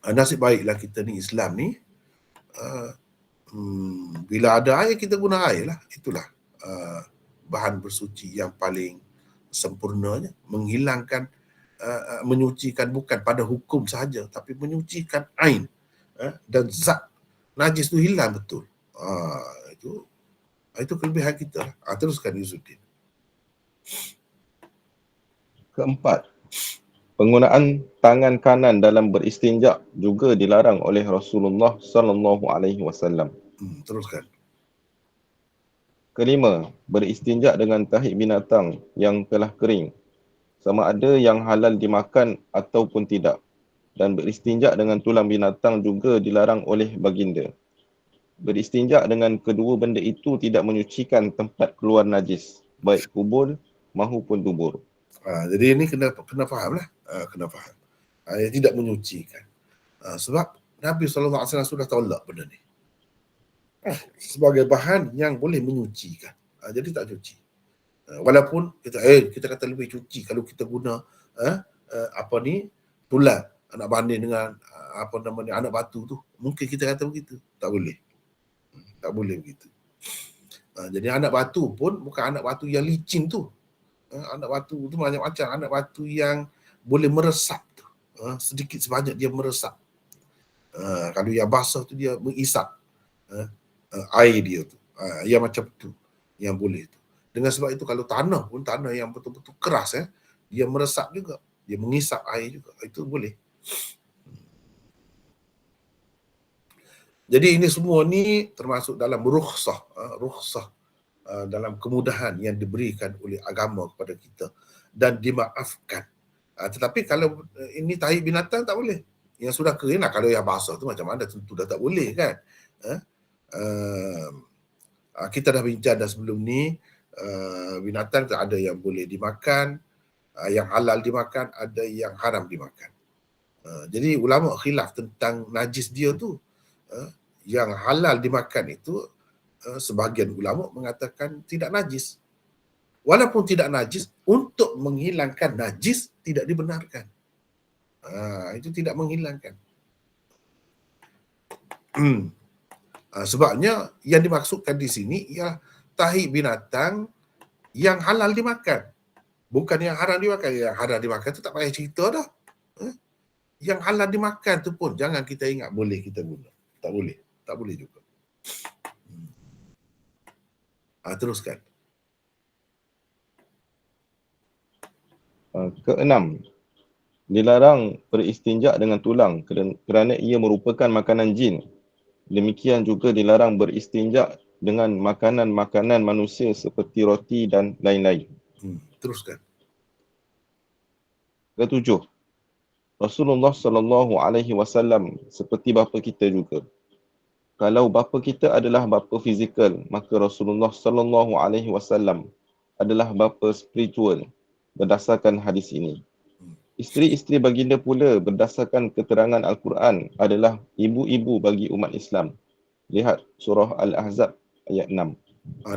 Nasib baiklah kita ni Islam ni, bila ada air kita guna air lah. Itulah bahan bersuci yang paling sempurnanya, menghilangkan, menyucikan bukan pada hukum sahaja, tapi menyucikan ain, dan zat najis tu hilang betul. Itu kelebihan kita lah. Teruskan Izzuddin. Keempat, penggunaan tangan kanan dalam beristinja juga dilarang oleh Rasulullah sallallahu alaihi wasallam. Teruskan. Kelima, beristinja dengan tahi binatang yang telah kering, sama ada yang halal dimakan ataupun tidak. Dan beristinja dengan tulang binatang juga dilarang oleh baginda. Beristinja dengan kedua benda itu tidak menyucikan tempat keluar najis, baik kubur mahupun dubur. Jadi ini kena faham lah. Kena faham. Tidak menyucikan. Sebab Nabi SAW sudah tolak benda ni. Sebagai bahan yang boleh menyucikan. Jadi tak cuci. Walaupun kita kata lebih cuci kalau kita guna tulang anak banding dengan anak batu tu. Mungkin kita kata begitu. Tak boleh. Tak boleh begitu. Jadi anak batu pun bukan anak batu yang licin tu. Anak batu tu macam-macam. Anak batu yang boleh meresap tu. Sedikit sebanyak dia meresap. Kalau yang basah tu dia mengisap air dia tu. Yang macam tu. Yang boleh tu. Dengan sebab itu kalau tanah pun, tanah yang betul-betul keras, dia meresap juga. Dia mengisap air juga. Itu boleh. Jadi ini semua ni termasuk dalam rukhsah dalam kemudahan yang diberikan oleh agama kepada kita dan dimaafkan. Tetapi kalau ini tahi binatang tak boleh. Yang sudah kering lah. Kalau yang basah tu macam mana tentu dah tak boleh kan. Kita dah bincang dah sebelum ni, binatang tak ada yang boleh dimakan, yang halal dimakan, ada yang haram dimakan. Jadi ulama khilaf tentang najis dia tu. Yang halal dimakan itu sebahagian ulama mengatakan tidak najis. Walaupun tidak najis, untuk menghilangkan najis tidak dibenarkan. Itu tidak menghilangkan. Sebabnya yang dimaksudkan di sini ialah tahi binatang yang halal dimakan. Bukan yang haram dimakan. Yang haram dimakan tu tak payah cerita dah. Yang halal dimakan tu pun jangan kita ingat boleh kita guna. Tak boleh. Tak boleh juga. Teruskan. Keenam, dilarang beristinja dengan tulang kerana ia merupakan makanan jin. Demikian juga dilarang beristinja dengan makanan-makanan manusia seperti roti dan lain-lain. Teruskan. Ketujuh, Rasulullah sallallahu alaihi wasallam seperti bapa kita juga. Kalau bapa kita adalah bapa fizikal, maka Rasulullah sallallahu alaihi wasallam adalah bapa spiritual berdasarkan hadis ini. Isteri-isteri baginda pula berdasarkan keterangan Al-Quran adalah ibu-ibu bagi umat Islam. Lihat surah Al-Ahzab ayat 6.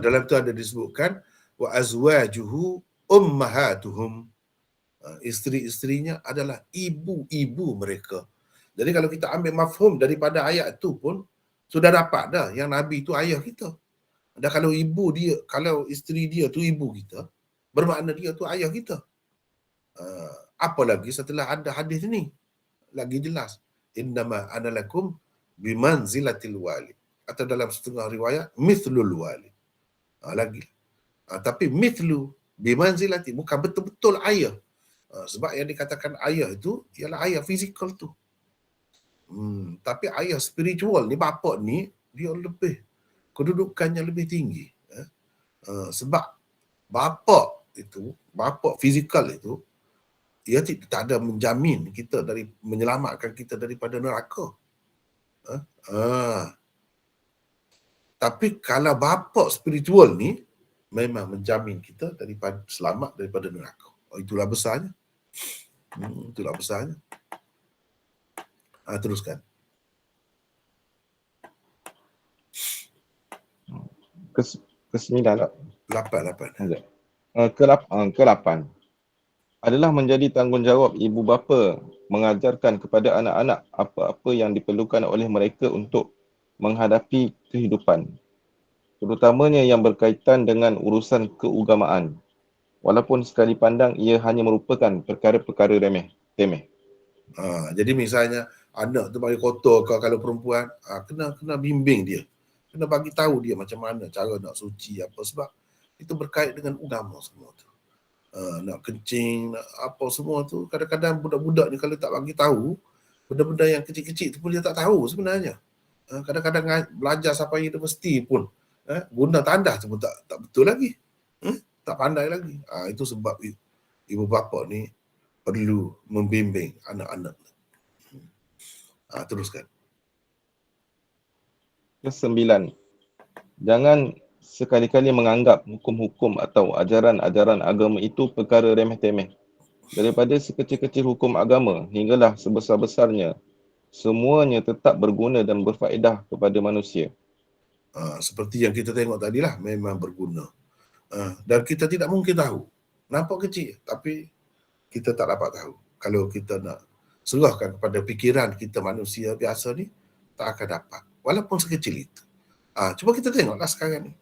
Dalam tu ada disebutkan wa azwajuhu ummahatuhum. Isteri-isterinya adalah ibu-ibu mereka. Jadi kalau kita ambil mafhum daripada ayat tu pun sudah dapat dah yang Nabi tu ayah kita. Dan kalau kalau isteri dia tu ibu kita, bermakna dia tu ayah kita. Apalagi setelah ada hadis ni, lagi jelas. Innama ana lakum bimanzilatil wali. Atau dalam setengah riwayat, mithlul wali. Lagi. Tapi mithlu bimanzilati, bukan betul-betul ayah. Sebab yang dikatakan ayah itu ialah ayah fizikal tu. Tapi ayah spiritual ni, bapa ni, dia lebih, kedudukannya lebih tinggi. Sebab bapa fizikal itu, ia tak ada menjamin kita menyelamatkan kita daripada neraka. Tapi kalau bapa spiritual ni memang menjamin kita selamat daripada neraka. Itulah besarnya. Itulah besarnya. Teruskan. ke-9 tak? 8. Ke-8 adalah menjadi tanggungjawab ibu bapa mengajarkan kepada anak-anak apa-apa yang diperlukan oleh mereka untuk menghadapi kehidupan, terutamanya yang berkaitan dengan urusan keugamaan, walaupun sekali pandang ia hanya merupakan perkara-perkara temeh. Jadi misalnya anak tu bagi kotor kalau perempuan, kena bimbing dia. Kena bagi tahu dia macam mana cara nak suci apa, sebab itu berkait dengan agama semua tu. Nak kencing, nak apa semua tu, kadang-kadang budak-budak ni kalau tak bagi tahu benda-benda yang kecil-kecil tu pun dia tak tahu sebenarnya. Kadang-kadang belajar sampai universiti pun guna tandas tu pun tak betul lagi. Tak pandai lagi. Itu sebab ibu bapa ni perlu membimbing anak-anak. Teruskan. Ke-9, jangan sekali-kali menganggap hukum-hukum atau ajaran-ajaran agama itu perkara remeh-temeh. Daripada sekecil-kecil hukum agama hinggalah sebesar-besarnya, semuanya tetap berguna dan berfaedah kepada manusia. Seperti yang kita tengok tadilah, memang berguna. Dan kita tidak mungkin tahu. Nampak kecil, tapi kita tak dapat tahu. Kalau kita nak serahkan kepada fikiran kita manusia biasa ni, tak akan dapat. Walaupun sekecil itu. Cuba kita tengoklah sekarang ni.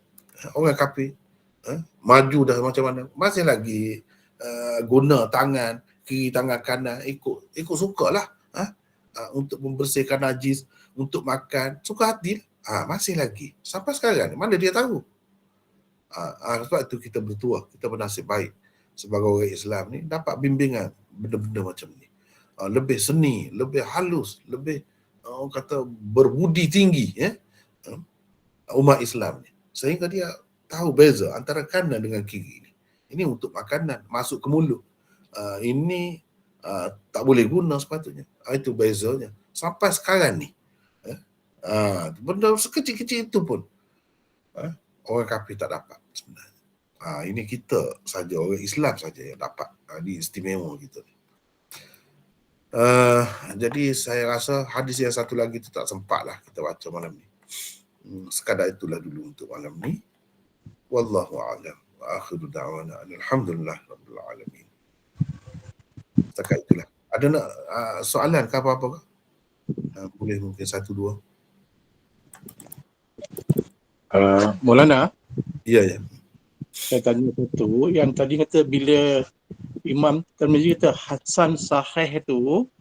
Orang kafir maju dah macam mana, masih lagi guna tangan kiri, tangan kanan, ikut sukalah untuk membersihkan najis, untuk makan, suka hati. Masih lagi. Sampai sekarang ni, mana dia tahu? Sebab itu kita bertuah, kita bernasib baik sebagai orang Islam ni dapat bimbingan benda-benda macam ni. Lebih seni, lebih halus, lebih orang kata berbudi tinggi umat Islam ni. Sehingga dia tahu beza antara kanan dengan kiri ni. Ini untuk makanan, masuk ke mulut. Ini tak boleh guna sepatutnya. Itu bezanya. Sampai sekarang ni. Benda sekecil-kecil itu pun orang kafir tak dapat sebenarnya. Ini kita saja, orang Islam saja yang dapat. Ini istimewa kita ni. Jadi saya rasa hadis yang satu lagi tu tak sempat lah kita baca malam ni. Sekadar itulah dulu untuk malam ni. Wallahu a'lam. Wa akhiru da'wana alhamdulillah rabbil alamin. Setakat itulah. Ada nak soalan ke apa-apa ke? Boleh mungkin satu dua. Maulana, Ya. saya tanya satu. Yang tadi kata bila Imam Tirmizi kata Hasan Sahih tu,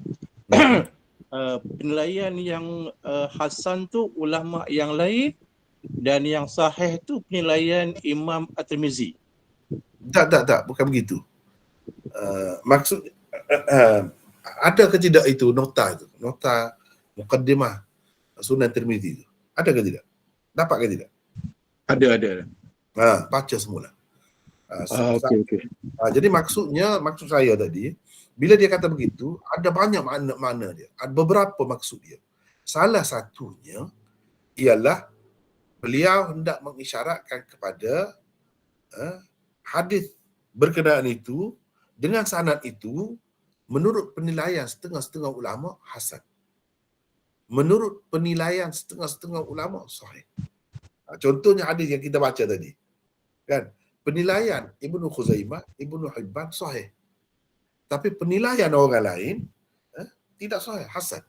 penilaian yang Hasan tu ulama yang lain dan yang Sahih tu penilaian Imam At-Tirmizi. Tak, bukan begitu. Maksud ada ke tidak itu nota muqaddimah Sunan Tirmizi itu? Ada ke tidak? Dapat ke tidak? Ada. Baca semula. Okey. Jadi maksud saya tadi, bila dia kata begitu, ada banyak makna dia. Ada beberapa maksud dia. Salah satunya ialah beliau hendak mengisyaratkan kepada hadis berkenaan itu dengan sanad itu menurut penilaian setengah-setengah ulama hasan. Menurut penilaian setengah-setengah ulama sahih. Contohnya hadis yang kita baca tadi. Kan? Penilaian Ibnu Khuzaimah, Ibnu Hibban sahih. Tapi penilaian orang lain tidak sahih, hasan.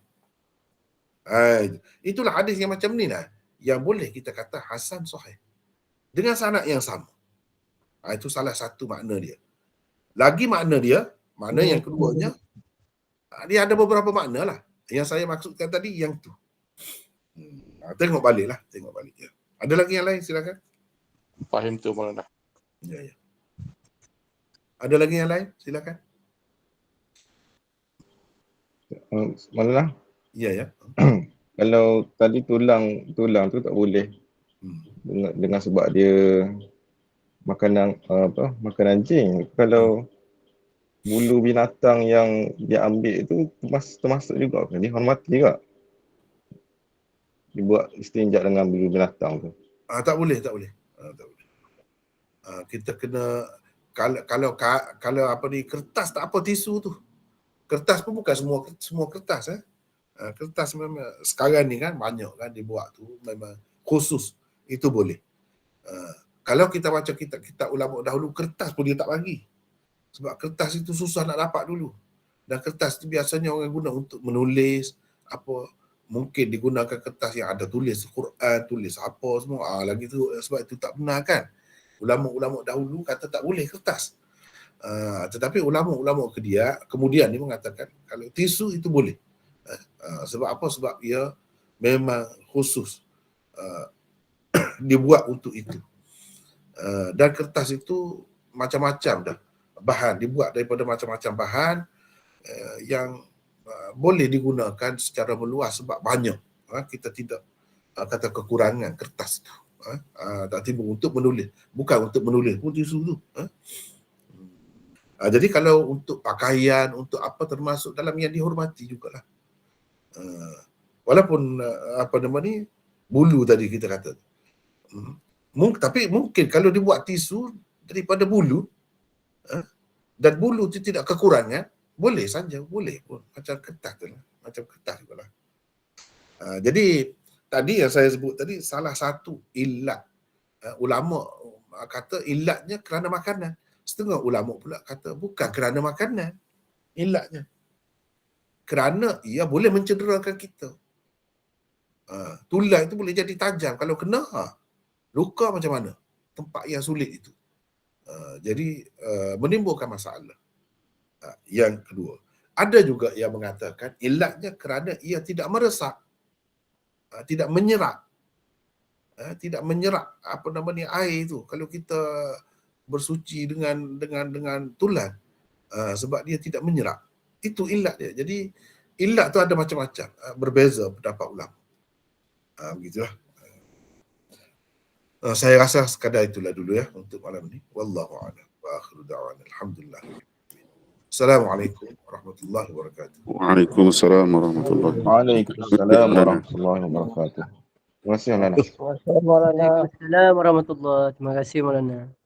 Itulah hadis yang macam ni lah, yang boleh kita kata hasan sahih. Dengan sanad yang sama. Itu salah satu makna dia. Lagi makna yang keduanya, dia ada beberapa makna lah. Yang saya maksudkan tadi yang tu. Tengok balik ya. Ada lagi yang lain, silakan. Faham tu Maulana. Ya. Ada lagi yang lain, silakan. Malah Ya. kalau tadi tulang tu tak boleh dengan sebab dia makanan anjing. Kalau bulu binatang yang dia ambil itu termasuk juga kan? Dihormati juga. Dibuat istinja dengan bulu binatang tu. Tak boleh. Tak boleh. Kita kena kalau apa ni, kertas tak apa, tisu tu. Kertas pun bukan semua kertas kertas memang sekarang ni kan banyak kan dibuat tu memang khusus, itu boleh. Kalau kita baca kitab ulama dahulu, kertas pun dia tak bagi. Sebab kertas itu susah nak dapat dulu. Dan kertas itu biasanya orang guna untuk menulis, apa, mungkin digunakan kertas yang ada tulis Quran, tulis apa semua. Lagi tu sebab itu tak benar kan. Ulama-ulama dahulu kata tak boleh kertas. Tetapi ulama-ulama kemudian dia mengatakan kalau tisu itu boleh. Sebab apa? Sebab ia memang khusus dibuat untuk itu. Dan kertas itu macam-macam dah bahan, dibuat daripada macam-macam bahan yang boleh digunakan secara meluas sebab banyak. Kita tidak kata kekurangan kertas tu. Tak timbul untuk menulis, bukan untuk menulis pun tisu tu. Jadi kalau untuk pakaian, untuk apa termasuk dalam yang dihormati jugalah. Walaupun apa nama ni, bulu tadi kita kata. Tapi mungkin kalau dibuat tisu daripada bulu dan bulu itu tidak kekurangan, boleh saja, boleh pun. Macam kertas tu lah. Macam kertas juga lah. Jadi tadi yang saya sebut tadi, salah satu ilat ulama kata ilatnya kerana makanan. Setengah ulama pula kata bukan kerana makanan ilatnya. Kerana ia boleh mencederakan kita. Tulang itu boleh jadi tajam. Kalau kena, luka macam mana? Tempat yang sulit itu. Jadi menimbulkan masalah. Yang kedua, ada juga yang mengatakan ilatnya kerana ia tidak meresap, tidak menyerap, apa nama ni, air itu. Kalau kita bersuci dengan tulang, sebab dia tidak menyerap, itu ilat dia. Jadi ilat tu ada macam-macam, berbeza pendapat ulama. Begitulah. Saya rasa sekadar itulah dulu ya untuk malam ni. Wallahu a'lam. Wa akhiru da'wana alhamdulillah. Assalamualaikum warahmatullahi wabarakatuh. Waalaikumsalam warahmatullahi wabarakatuh. Waalaikumsalam warahmatullahi wabarakatuh. Terima kasih Maulana. Waalaikumsalam warahmatullahi wabarakatuh. Terima kasih Maulana.